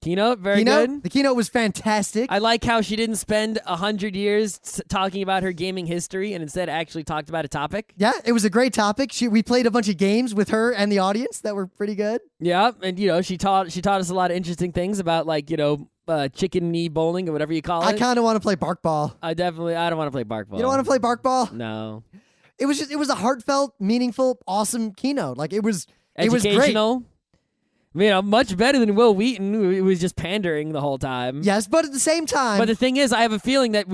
very good. The keynote was fantastic. I like how she didn't spend 100 years talking about her gaming history and instead actually talked about a topic. Yeah, it was a great topic. We played a bunch of games with her and the audience that were pretty good. Yeah, and she taught us a lot of interesting things about chicken knee bowling or whatever you call it. I kind of want to play bark ball. I don't want to play bark ball. You don't want to play bark ball? No. It was a heartfelt, meaningful, awesome keynote. Like it was educational. great. Much better than Will Wheaton, who was just pandering the whole time. Yes, but at the same time. But the thing is, I have a feeling that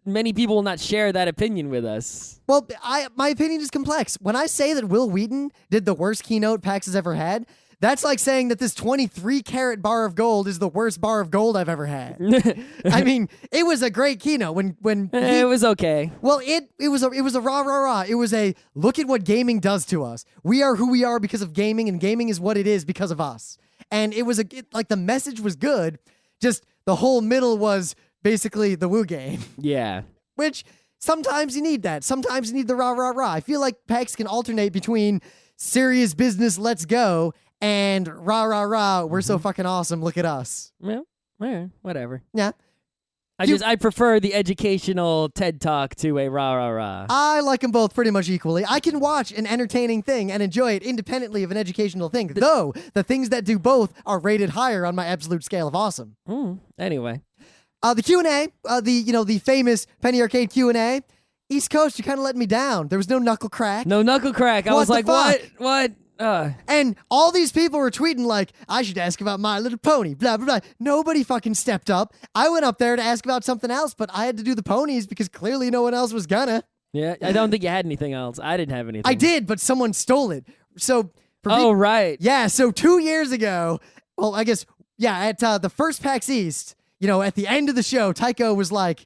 many people will not share that opinion with us. Well, my opinion is complex. When I say that Will Wheaton did the worst keynote PAX has ever had, that's like saying that this 23-karat bar of gold is the worst bar of gold I've ever had. I mean, it was a great keynote it was okay. Well, it was a rah rah rah. It was a look at what gaming does to us. We are who we are because of gaming, and gaming is what it is because of us. And it was the message was good. Just the whole middle was basically the woo game. Yeah. Which sometimes you need that. Sometimes you need the rah rah rah. I feel like PAX can alternate between serious business, let's go, and rah rah rah, we're so fucking awesome, look at us. Well, whatever. Yeah. I prefer the educational TED Talk to a rah rah rah. I like them both pretty much equally. I can watch an entertaining thing and enjoy it independently of an educational thing, though the things that do both are rated higher on my absolute scale of awesome. Anyway. The Q&A, the famous Penny Arcade Q&A, East Coast, you kind of let me down. There was no knuckle crack. No knuckle crack. I was like, what? And all these people were tweeting like, I should ask about My Little Pony, blah, blah, blah. Nobody fucking stepped up. I went up there to ask about something else, but I had to do the ponies because clearly no one else was gonna. Yeah, I don't think you had anything else. I didn't have anything. I did, but someone stole it. So, right. Yeah, so 2 years ago, well, I guess, yeah, at the first PAX East, at the end of the show, Tycho was like,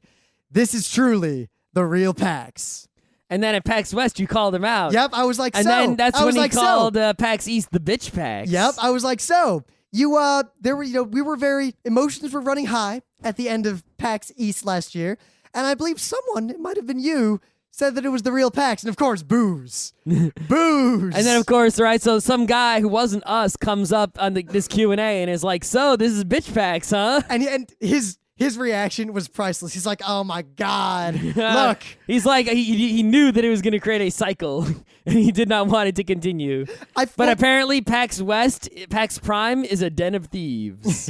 this is truly the real PAX. And then at PAX West, you called him out. Yep, I was like, and then that's when he called PAX East the bitch PAX. Yep, I was like, so emotions were running high at the end of PAX East last year, and I believe someone, it might have been you, said that it was the real PAX, and of course, booze. Booze. And then, of course, right, so some guy who wasn't us comes up on this Q&A and is like, so this is bitch PAX, huh? And his reaction was priceless. He's like, oh my God, look. He's like, he knew that it was going to create a cycle, and he did not want it to continue. But apparently PAX West, PAX Prime is a den of thieves.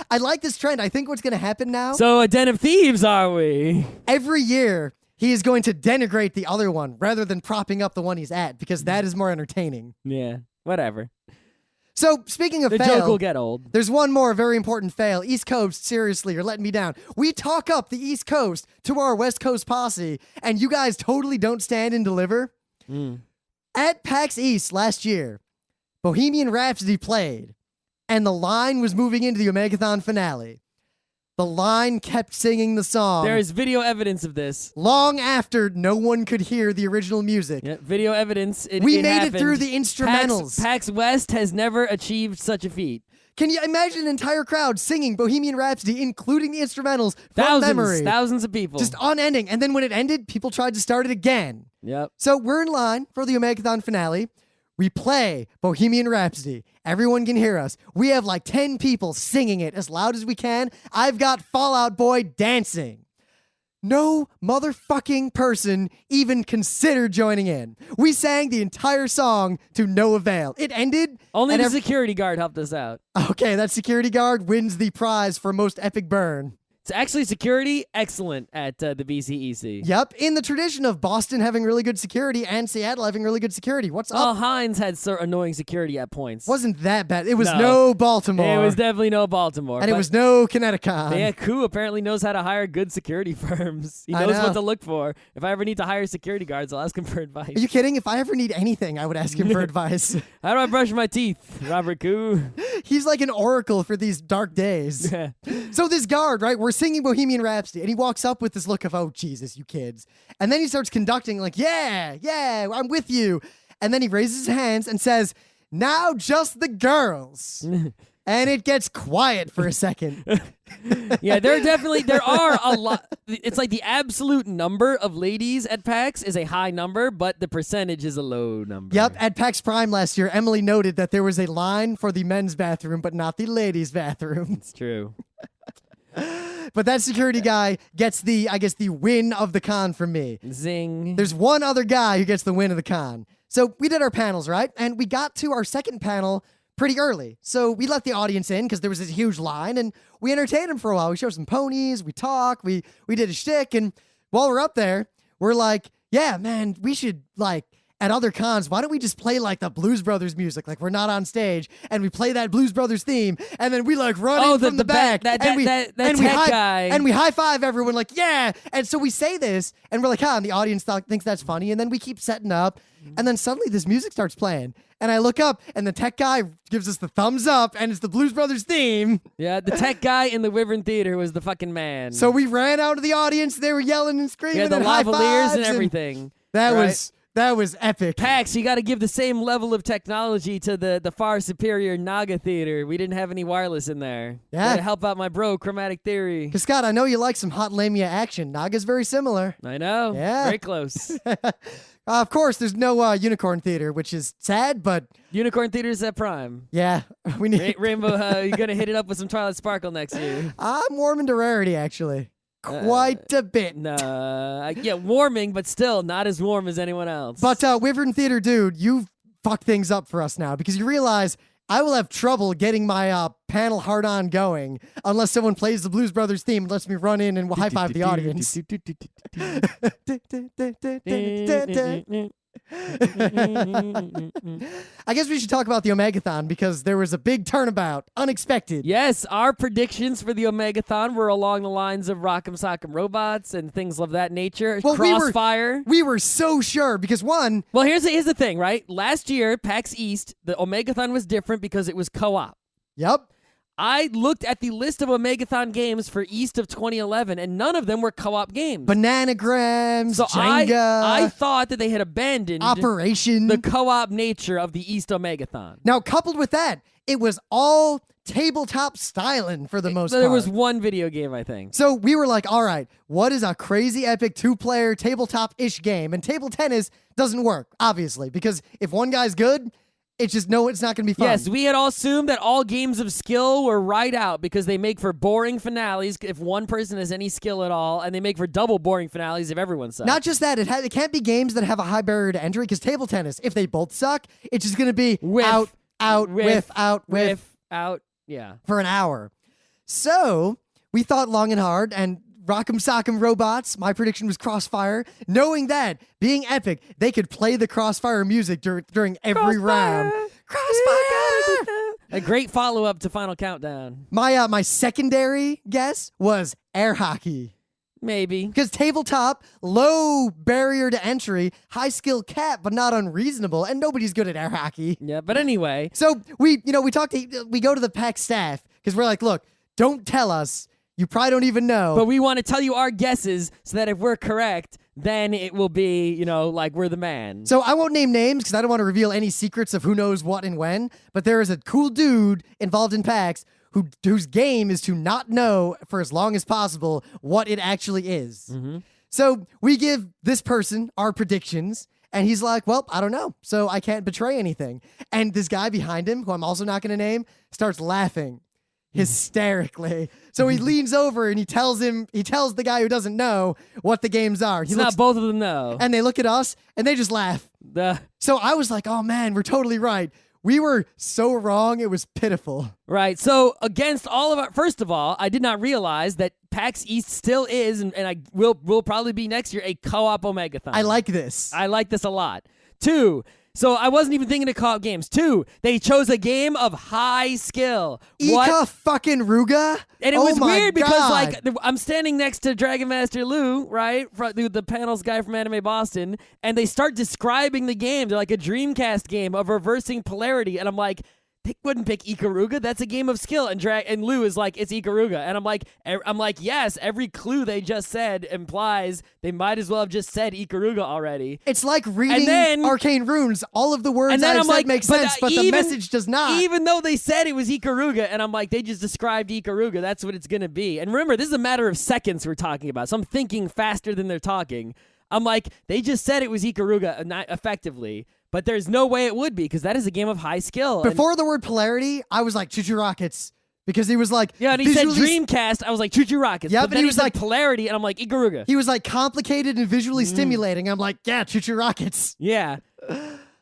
I like this trend. I think what's going to happen now. So a den of thieves, are we? Every year, he is going to denigrate the other one rather than propping up the one he's at, because that is more entertaining. Yeah, whatever. So, speaking of the fail, joke will get old. There's one more very important fail. East Coast, seriously, you're letting me down. We talk up the East Coast to our West Coast posse, and you guys totally don't stand and deliver. At PAX East last year, Bohemian Rhapsody played, and the line was moving into the Omegathon finale. The line kept singing the song. There is video evidence of this. Long after no one could hear the original music. Yeah, video evidence. We made happened. it through the instrumentals. PAX West has never achieved such a feat. Can you imagine an entire crowd singing Bohemian Rhapsody, including the instrumentals from memory? Thousands of people. Just unending. And then when it ended, people tried to start it again. Yep. So we're in line for the Omegathon finale. We play Bohemian Rhapsody. Everyone can hear us. We have like 10 people singing it as loud as we can. I've got Fall Out Boy dancing. No motherfucking person even considered joining in. We sang the entire song to no avail. It ended. Only the security guard helped us out. Okay, that security guard wins the prize for most epic burn. It's actually security, excellent at the BCEC. Yep, in the tradition of Boston having really good security and Seattle having really good security. What's Well, up? Hines had so annoying security at points. Wasn't that bad. It was No. no Baltimore. It was definitely no Baltimore. and it but- was no Connecticut. Yeah, Koo apparently knows how to hire good security firms. He I knows know. what to look for. If I ever need to hire security guards, I'll ask him for advice. Are you kidding? If I ever need anything, I would ask him for advice. How do I brush my teeth, Robert Koo? He's like an oracle for these dark days. So this guard, right, we're singing Bohemian Rhapsody, and he walks up with this look of, oh, Jesus, you kids. And then he starts conducting like, yeah, I'm with you. And then he raises his hands and says, now just the girls. And it gets quiet for a second. Yeah, there are a lot. It's like the absolute number of ladies at PAX is a high number, but the percentage is a low number. Yep, at PAX Prime last year, Emily noted that there was a line for the men's bathroom, but not the ladies' bathroom. It's true. But that security guy gets the win of the con from me. Zing. There's one other guy who gets the win of the con. So we did our panels, right? And we got to our second panel pretty early. So we let the audience in because there was this huge line, and we entertained them for a while. We showed some ponies, we talked, we did a shtick, and while we're up there, we're like, yeah, man, we should, like, at other cons, why don't we just play like the Blues Brothers music? Like we're not on stage, and we play that Blues Brothers theme, and then we like run in from the back, that and we tech guy. and we high five everyone like yeah. And so we say this, and we're like, and the audience thinks that's funny, and then we keep setting up, and then suddenly this music starts playing, and I look up, and the tech guy gives us the thumbs up, and it's the Blues Brothers theme. Yeah, the tech guy in the Wyvern Theater was the fucking man. So we ran out of the audience. They were yelling and screaming, yeah, the and high lavaliers fives and everything. That right? That was epic. PAX, you got to give the same level of technology to the far superior Naga Theater. We didn't have any wireless in there. Yeah. Gotta help out my bro, Chromatic Theory. Because, Scott, I know you like some hot Lamia action. Naga's very similar. I know. Yeah. Very close. Of course, there's no Unicorn Theater, which is sad, but Unicorn Theater's at Prime. yeah, we need. Rainbow, you got to hit it up with some Twilight Sparkle next year. I'm warming to Rarity, actually. Quite a bit. Nah. Yeah, warming, but still not as warm as anyone else. But Wyvern Theater, dude, you've fucked things up for us now because you realize I will have trouble getting my panel hard-on going unless someone plays the Blues Brothers theme and lets me run in and high-five the audience. I guess we should talk about the Omegathon because there was a big turnabout, unexpected. Yes, our predictions for the Omegathon were along the lines of Rock'em Sock'em Robots and things of that nature. Well, Crossfire. We were so sure because one, Well, here's the thing, right? Last year, PAX East, the Omegathon was different because it was co-op. yep, I looked at the list of Omegathon games for East of 2011, and none of them were co-op games. Bananagrams, So Jenga, I thought that they had abandoned Operation. the co-op nature of the East Omegathon. Now, coupled with that, it was all tabletop styling for the most part. There was one video game, I think. So we were like, all right, what is a crazy epic two-player tabletop-ish game? And table tennis doesn't work, obviously, because if one guy's good, it's just it's not going to be fun. Yes, we had all assumed that all games of skill were right out because they make for boring finales if one person has any skill at all, and they make for double boring finales if everyone sucks. Not just that, it can't be games that have a high barrier to entry because table tennis, if they both suck, it's just going to be Whiff, out, whiff, out. Yeah. for an hour. So we thought long and hard, and Rock'em Sock'em Robots, my prediction was Crossfire, knowing that, being epic, they could play the Crossfire music during every round. Crossfire! A great follow-up to Final Countdown. My secondary guess was air hockey. Maybe. Because tabletop, low barrier to entry, high skill cap, but not unreasonable, and nobody's good at air hockey. Yeah, but anyway. So we go to the PAX staff because we're like, look, don't tell us. You probably don't even know. But we want to tell you our guesses so that if we're correct, then it will be, like we're the man. So I won't name names because I don't want to reveal any secrets of who knows what and when, but there is a cool dude involved in PAX whose game is to not know for as long as possible what it actually is. Mm-hmm. So we give this person our predictions, and he's like, well, I don't know, so I can't betray anything. And this guy behind him, who I'm also not going to name, starts laughing hysterically. So he leans over and he tells the guy who doesn't know what the games are. It's not both of them know. And they look at us and they just laugh. So I was like, oh man, we're totally right. We were so wrong, it was pitiful. Right. So against all of our, first of all, I did not realize that PAX East still is, and I will probably be next year, a co-op Omegathon. I like this. I like this a lot. 2, so I wasn't even thinking of co-op games. 2, they chose a game of high skill. Ika fucking Ruga? And it Oh was my weird because, God. like, I'm standing next to Dragon Master Lou, right? The panels guy from Anime Boston, and they start describing the game. They're like a Dreamcast game of reversing polarity. And I'm like, they wouldn't pick Ikaruga. That's a game of skill. And Lou is like, it's Ikaruga. And I'm like, yes, every clue they just said implies they might as well have just said Ikaruga already. It's like reading Arcane Runes. All of the words I've said make sense, but the message does not. Even though they said it was Ikaruga, and I'm like, they just described Ikaruga. That's what it's going to be. And remember, this is a matter of seconds we're talking about, so I'm thinking faster than they're talking. I'm like, they just said it was Ikaruga effectively, but there's no way it would be because that is a game of high skill. Before the word polarity, I was like, Choo-Choo Rockets. Because he was like, yeah, and he said Dreamcast. I was like, Choo-Choo Rockets. Yeah, but then he was like polarity, and I'm like, Ikaruga. He was like complicated and visually stimulating. I'm like, yeah, Choo-Choo Rockets. Yeah.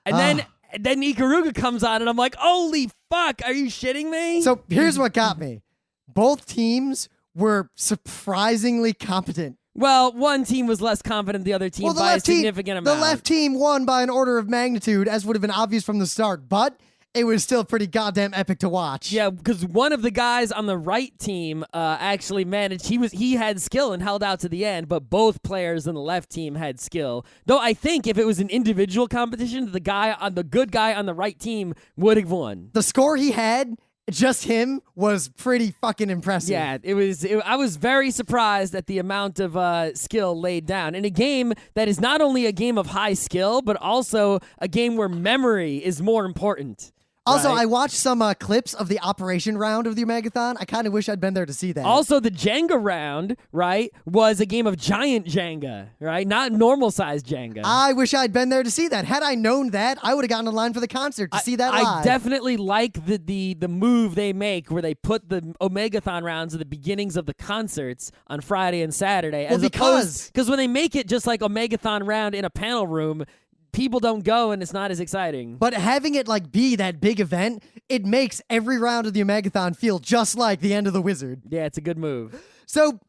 And then Ikaruga comes on, and I'm like, holy fuck, are you shitting me? So here's what got me. Both teams were surprisingly competent. Well, one team was less confident than the other team by a significant amount. The left team won by an order of magnitude, as would have been obvious from the start, but it was still pretty goddamn epic to watch. Yeah, because one of the guys on the right team actually managed. He had skill and held out to the end, but both players on the left team had skill. Though I think if it was an individual competition, the good guy on the right team would have won. The score he had, just him, was pretty fucking impressive. Yeah, I was very surprised at the amount of skill laid down in a game that is not only a game of high skill, but also a game where memory is more important. Also, right? I watched some clips of the operation round of the Omegathon. I kind of wish I'd been there to see that. Also, the Jenga round, right, was a game of giant Jenga, right? Not normal-sized Jenga. I wish I'd been there to see that. Had I known that, I would have gotten in line for the concert to see that live. I definitely like the move they make where they put the Omegathon rounds at the beginnings of the concerts on Friday and Saturday. Well, because when they make it just like Omegathon round in a panel room, people don't go and it's not as exciting. But having it like be that big event, it makes every round of the Omegathon feel just like the end of the Wizard. Yeah, it's a good move. So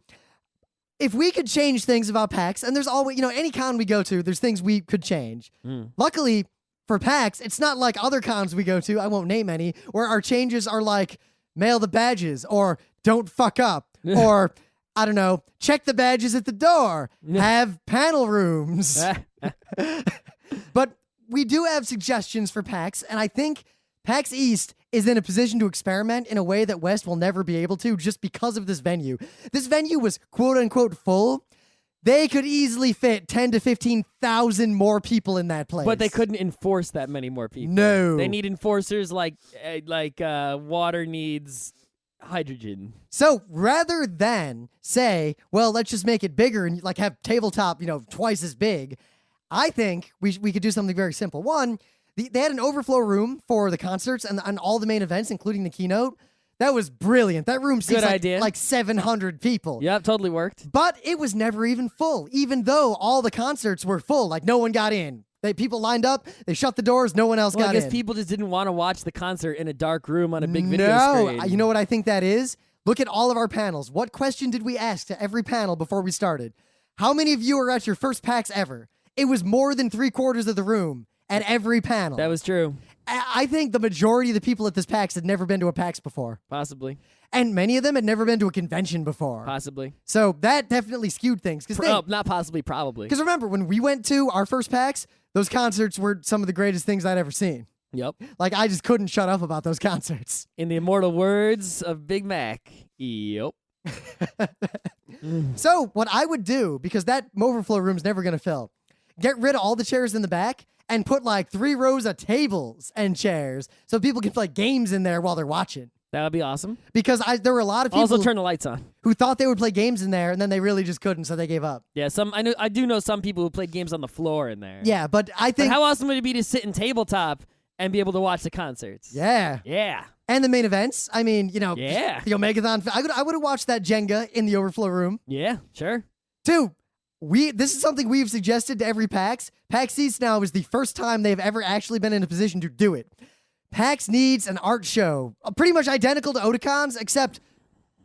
if we could change things about PAX, and there's always, any con we go to, there's things we could change. Luckily for PAX, it's not like other cons we go to, I won't name any, where our changes are like mail the badges or don't fuck up or I don't know, check the badges at the door, have panel rooms. But we do have suggestions for PAX, and I think PAX East is in a position to experiment in a way that West will never be able to just because of this venue. This venue was quote-unquote full. They could easily fit 10 to 15,000 more people in that place. But they couldn't enforce that many more people. No. They need enforcers like water needs hydrogen. So rather than say, well, let's just make it bigger and like have tabletop, twice as big, I think we could do something very simple. One, they had an overflow room for the concerts and all the main events, including the keynote. That was brilliant. That room seats like 700 people. Yep, totally worked. But it was never even full, even though all the concerts were full. Like, no one got in. People lined up, they shut the doors, no one else got in. I guess people just didn't want to watch the concert in a dark room on a big video screen. No, you know what I think that is? Look at all of our panels. What question did we ask to every panel before we started? How many of you are at your first PAX ever? It was more than 3/4 of the room at every panel. That was true. I think the majority of the people at this PAX had never been to a PAX before. Possibly. And many of them had never been to a convention before. Possibly. So that definitely skewed things. Not possibly, probably. Because remember, when we went to our first PAX, those concerts were some of the greatest things I'd ever seen. Yep. Like, I just couldn't shut up about those concerts. In the immortal words of Big Mac, yep. So what I would do, because that overflow room's never going to fill, get rid of all the chairs in the back and put like 3 rows of tables and chairs so people can play games in there while they're watching. That would be awesome. Because there were a lot of people also turn the lights on who thought they would play games in there and then they really just couldn't, so they gave up. Yeah, I do know some people who play games on the floor in there. Yeah, but I think how awesome would it be to sit in tabletop and be able to watch the concerts? Yeah. Yeah. And the main events. I mean, yeah. The Omegathon. I would have watched that Jenga in the overflow room. Yeah, sure. 2, this is something we've suggested to every PAX. PAX East now is the first time they've ever actually been in a position to do it. PAX needs an art show, pretty much identical to Otacon's, except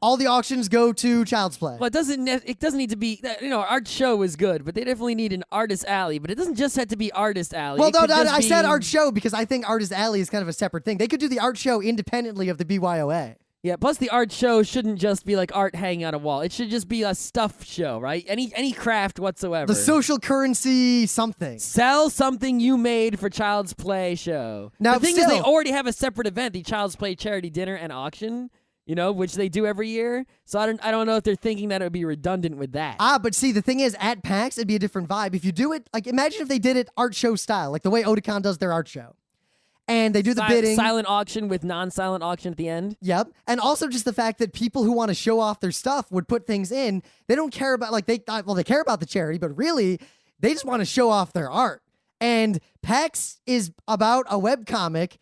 all the auctions go to Child's Play. Well, it doesn't need to be, art show is good, but they definitely need an artist alley. But it doesn't just have to be artist alley. Well, It no, could just I said be- art show because I think artist alley is kind of a separate thing. They could do the art show independently of the BYOA. Yeah, plus the art show shouldn't just be like art hanging on a wall. It should just be a stuff show, right? Any craft whatsoever. The social currency something. Sell something you made for Child's Play show. Now, the thing is, they still- already have a separate event, the Child's Play charity dinner and auction, which they do every year. So I don't know if they're thinking that it would be redundant with that. But see, the thing is, at PAX, it'd be a different vibe. If you do it, like, imagine if they did it art show style, like the way Otakon does their art show. And they do the bidding. Silent auction with non-silent auction at the end. Yep. And also just the fact that people who want to show off their stuff would put things in. They don't care about, they care about the charity, but really, they just want to show off their art. And PAX is about a webcomic.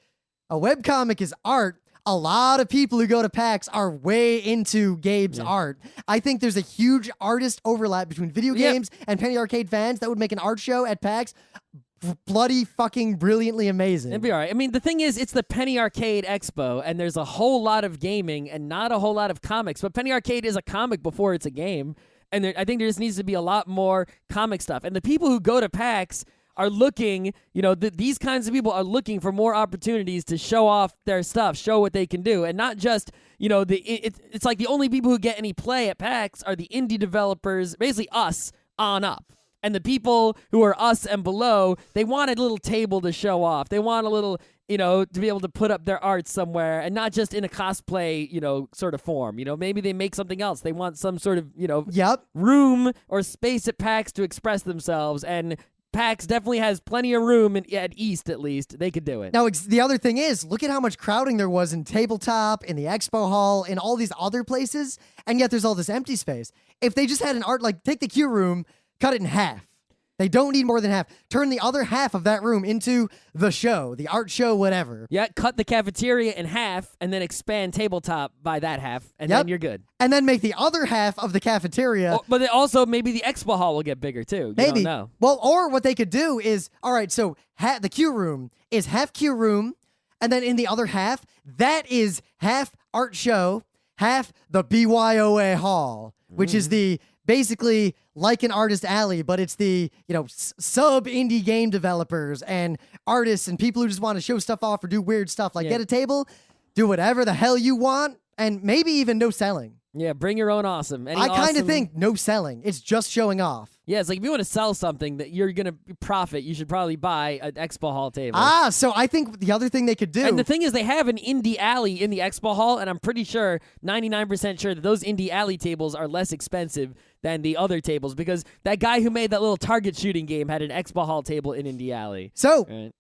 A webcomic is art. A lot of people who go to PAX are way into Gabe's art. I think there's a huge artist overlap between video games and Penny Arcade fans that would make an art show at PAX bloody fucking brilliantly amazing. It'd be all right. I mean, the thing is, it's the Penny Arcade Expo, and there's a whole lot of gaming and not a whole lot of comics. But Penny Arcade is a comic before it's a game, and I think there just needs to be a lot more comic stuff. And the people who go to PAX are looking, these kinds of people are looking for more opportunities to show off their stuff, show what they can do, and not just, it's like the only people who get any play at PAX are the indie developers, basically us on up. And the people who are us and below, they want a little table to show off. They want a little, to be able to put up their art somewhere and not just in a cosplay, sort of form. Maybe they make something else. They want some sort of, room or space at PAX to express themselves. And PAX definitely has plenty of room at East, at least. They could do it. Now, the other thing is, look at how much crowding there was in Tabletop, in the Expo Hall, in all these other places, and yet there's all this empty space. If they just had an art, take the Q room, cut it in half. They don't need more than half. Turn the other half of that room into the show, the art show, whatever. Yeah, cut the cafeteria in half and then expand Tabletop by that half, and then you're good. And then make the other half of the cafeteria. But also, maybe the Expo Hall will get bigger, too. Maybe. You don't know. Well, or what they could do is, all right, so the Q room is half Q room, and then in the other half, that is half art show, half the BYOA Hall, which is the basically like an artist alley, but it's the, sub indie game developers and artists and people who just want to show stuff off or do weird stuff. Get a table, do whatever the hell you want, and maybe even no selling. Yeah, bring your own awesome. I kind of think no selling. It's just showing off. Yeah, it's like if you want to sell something that you're going to profit, you should probably buy an Expo Hall table. So I think the other thing they could do. And the thing is, they have an indie alley in the Expo Hall, and I'm pretty sure, 99% sure, that those indie alley tables are less expensive than the other tables because that guy who made that little target shooting game had an Expo Hall table in Indie Alley. So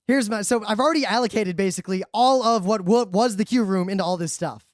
so I've already allocated basically all of what was the Q room into all this stuff.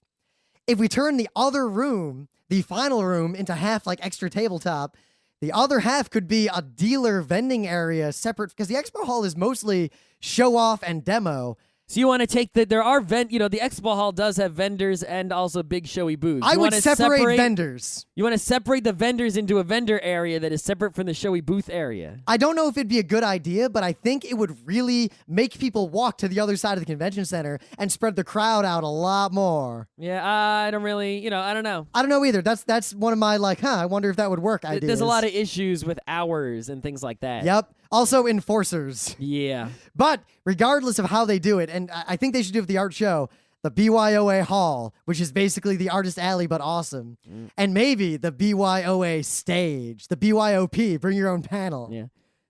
If we turn the other room, the final room, into half extra tabletop, the other half could be a dealer vending area separate because the Expo Hall is mostly show off and demo. So you want to take there are the Expo Hall does have vendors and also big showy booths. I would separate vendors. You want to separate the vendors into a vendor area that is separate from the showy booth area. I don't know if it'd be a good idea, but I think it would really make people walk to the other side of the convention center and spread the crowd out a lot more. Yeah, I don't really, I don't know. I don't know either. That's one of my I wonder if that would work ideas. There's a lot of issues with hours and things like that. Yep. Also enforcers. Yeah. But regardless of how they do it, and I think they should do it with the art show, the BYOA Hall, which is basically the artist alley but awesome, and maybe the BYOA stage, the BYOP, bring your own panel.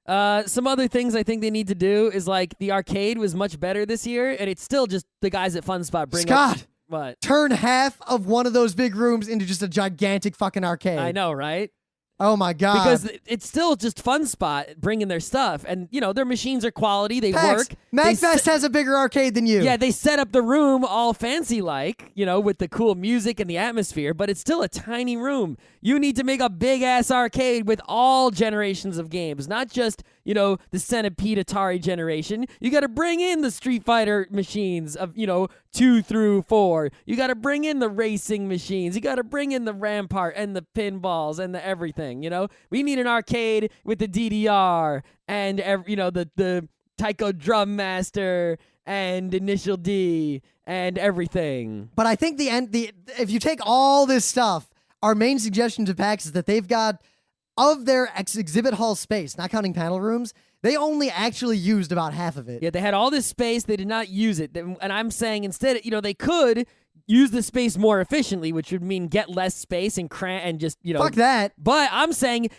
Yeah. Some other things I think they need to do is the arcade was much better this year, and it's still just the guys at Fun Spot bring Scott, up, what? Turn half of one of those big rooms into just a gigantic fucking arcade. I know, right? Oh my God. Because it's still just Fun Spot bringing their stuff. And, their machines are quality. They PAX, work. MagFest has a bigger arcade than you. Yeah, they set up the room all fancy-like, with the cool music and the atmosphere, but it's still a tiny room. You need to make a big-ass arcade with all generations of games, not just, the Centipede Atari generation. You got to bring in the Street Fighter machines of, 2 through 4. You got to bring in the racing machines. You got to bring in the Rampart and the pinballs and the everything, We need an arcade with the DDR and, the Taiko Drum Master and Initial D and everything. But I think if you take all this stuff, our main suggestion to PAX is that they've got, of their exhibit hall space, not counting panel rooms, they only actually used about half of it. Yeah, they had all this space. They did not use it. And I'm saying instead, they could use the space more efficiently, which would mean get less space and cram and just, Fuck that. But I'm saying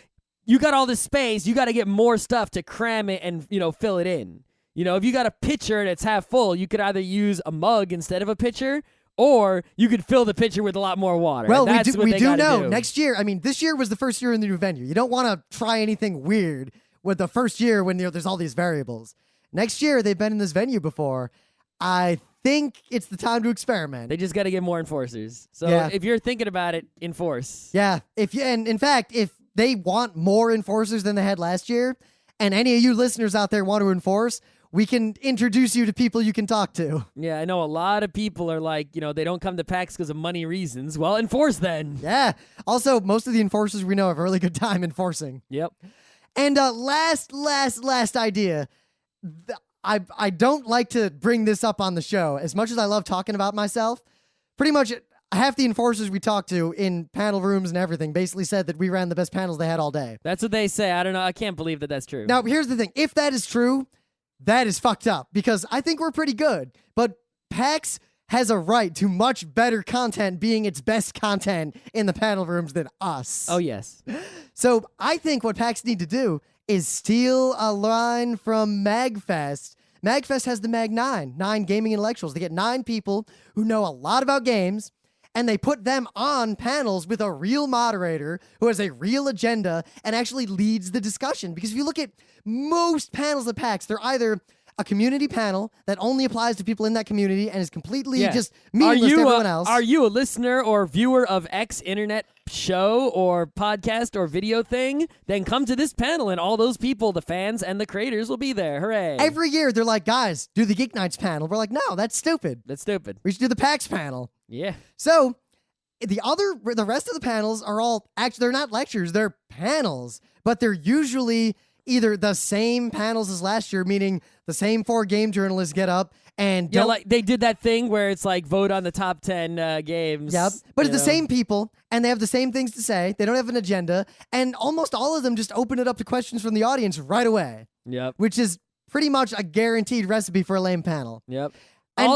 you got all this space, you got to get more stuff to cram it and, fill it in. If you got a pitcher and it's half full, you could either use a mug instead of a pitcher, or you could fill the pitcher with a lot more water. Well, we do know next year, this year was the first year in the new venue. You don't want to try anything weird with the first year when there's all these variables. Next year, they've been in this venue before. I think it's the time to experiment. They just got to get more enforcers. So if you're thinking about it, enforce. Yeah. And in fact, if they want more enforcers than they had last year, and any of you listeners out there want to enforce, we can introduce you to people you can talk to. Yeah, I know a lot of people are like, they don't come to PAX because of money reasons. Well, enforce then. Yeah. Also, most of the enforcers we know have a really good time enforcing. Yep. And last idea. I don't like to bring this up on the show. As much as I love talking about myself, pretty much half the enforcers we talked to in panel rooms and everything basically said that we ran the best panels they had all day. That's what they say. I don't know. I can't believe that that's true. Now, here's the thing. If that is true, that is fucked up because I think we're pretty good. But PAX has a right to much better content being its best content in the panel rooms than us. Oh, yes. So I think what PAX need to do is steal a line from MagFest. MagFest has the Mag 9 gaming intellectuals. They get 9 people who know a lot about games, and they put them on panels with a real moderator who has a real agenda and actually leads the discussion. Because if you look at most panels at PAX, they're either a community panel that only applies to people in that community and is completely just meaningless to everyone else. Are you a listener or viewer of X internet show or podcast or video thing? Then come to this panel and all those people, the fans and the creators, will be there. Hooray. Every year they're like, guys, do the Geeknights panel. We're like, no, that's stupid. That's stupid. We should do the PAX panel. Yeah. So the rest of the panels are all actually, they're not lectures, they're panels, but they're usually either the same panels as last year, meaning the same 4 game journalists get up and like they did that thing where it's like vote on the top 10 games. Yep. But it's the same people and they have the same things to say. They don't have an agenda. And almost all of them just open it up to questions from the audience right away. Yep. Which is pretty much a guaranteed recipe for a lame panel. Yep.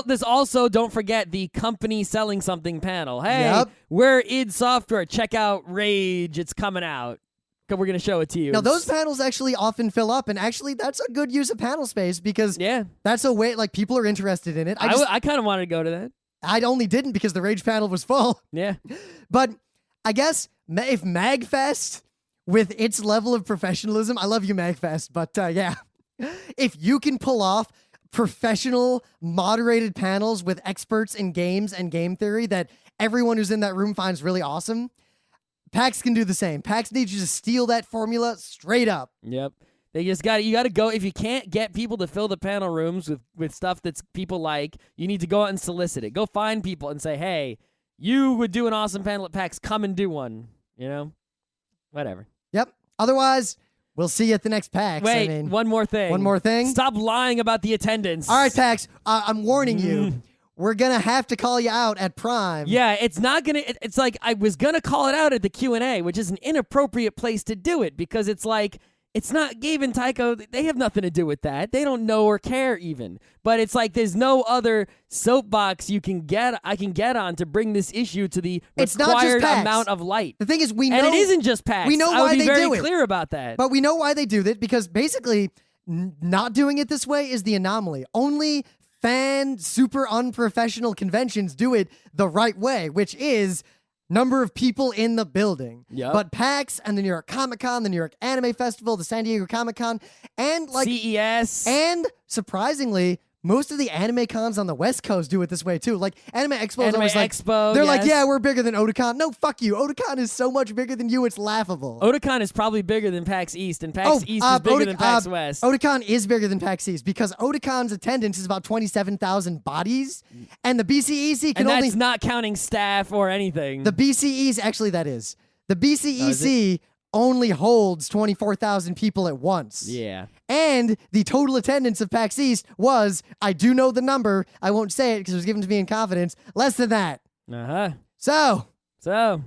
This also, don't forget the company selling something panel. Hey, Yep. we're id Software. Check out Rage. It's coming out. We're going to show it to you. Now, those panels actually often fill up, and actually that's a good use of panel space because that's a way, like, people are interested in it. I kind of wanted to go to that. I only didn't because the Rage panel was full. Yeah. But I guess if MagFest, with its level of professionalism, I love you, MagFest, but if you can pull off professional, moderated panels with experts in games and game theory that everyone who's in that room finds really awesome, PAX can do the same. PAX needs you to steal that formula straight up. Yep. You got to go. If you can't get people to fill the panel rooms with stuff that's people like, you need to go out and solicit it. Go find people and say, hey, you would do an awesome panel at PAX. Come and do one. Whatever. Yep. Otherwise, we'll see you at the next PAX. Wait, one more thing. One more thing? Stop lying about the attendance. All right, PAX, I'm warning you. We're going to have to call you out at Prime. Yeah, it's not going to... It's like I was going to call it out at the Q&A, which is an inappropriate place to do it because it's like... It's not Gabe and Tycho. They have nothing to do with that. They don't know or care even. But it's like there's no other soapbox I can get on to bring this issue to the required amount of light. The thing is, we know... And it isn't just PAX. We know why they do it. I would be very clear about that. But we know why they do that because basically not doing it this way is the anomaly. Only super unprofessional conventions do it the right way, which is number of people in the building. Yep. But PAX and the New York Comic-Con, the New York Anime Festival, the San Diego Comic-Con, and like CES. And surprisingly, most of the anime cons on the West Coast do it this way too. Like Anime Expo is always like, they're like, yeah, we're bigger than Otakon. No, fuck you. Otakon is so much bigger than you, it's laughable. Otakon is probably bigger than PAX East, and PAX East is bigger than PAX West. Otakon is bigger than PAX East because Otakon's attendance is about 27,000 bodies, and the BCEC can and that's not counting staff or anything. The BCEs, actually that is. The BCEC only holds 24,000 people at once. Yeah. And the total attendance of PAX East was, I do know the number, I won't say it because it was given to me in confidence, less than that. Uh-huh. So, So.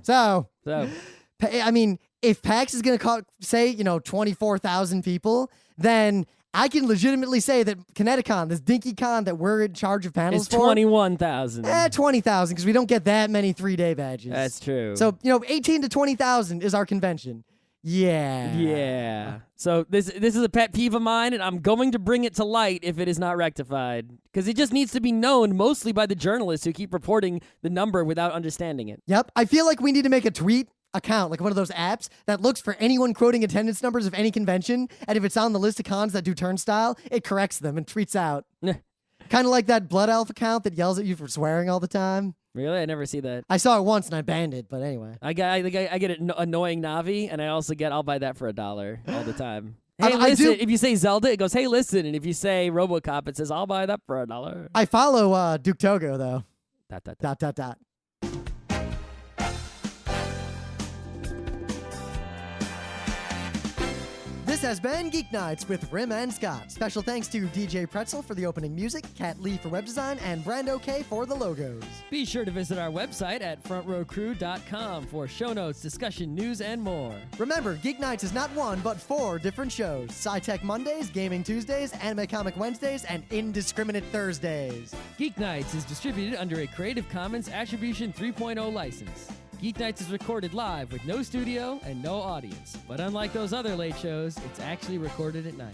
I mean, if PAX is going to say, 24,000 people, then I can legitimately say that Kineticon, this dinky con that we're in charge of panels It's for, 21,000. 20,000 because we don't get that many 3-day badges. That's true. So, 18 to 20,000 is our convention. Yeah. Yeah. So this is a pet peeve of mine, and I'm going to bring it to light if it is not rectified. Because it just needs to be known mostly by the journalists who keep reporting the number without understanding it. Yep. I feel like we need to make a tweet account, like one of those apps that looks for anyone quoting attendance numbers of any convention, and if it's on the list of cons that do turnstile, it corrects them and tweets out. Kind of like that Blood Elf account that yells at you for swearing all the time. Really? I never see that. I saw it once and I banned it, but anyway. I get an annoying Navi, and I also get I'll buy that for $1 all the time. I Hey, listen, do- if you say Zelda, it goes, hey, listen. And if you say RoboCop, it says, I'll buy that for $1. I follow Duke Togo, though. Dot, dot, dot. ... This has been Geeknights with Rim and Scott. Special thanks to DJ Pretzel for the opening music, Kat Lee for web design, and Brando K for the logos. Be sure to visit our website at frontrowcrew.com for show notes, discussion, news, and more. Remember, Geeknights is not one, but 4 different shows. Sci-Tech Mondays, Gaming Tuesdays, Anime Comic Wednesdays, and Indiscriminate Thursdays. Geeknights is distributed under a Creative Commons Attribution 3.0 license. Geeknights is recorded live with no studio and no audience. But unlike those other late shows, it's actually recorded at night.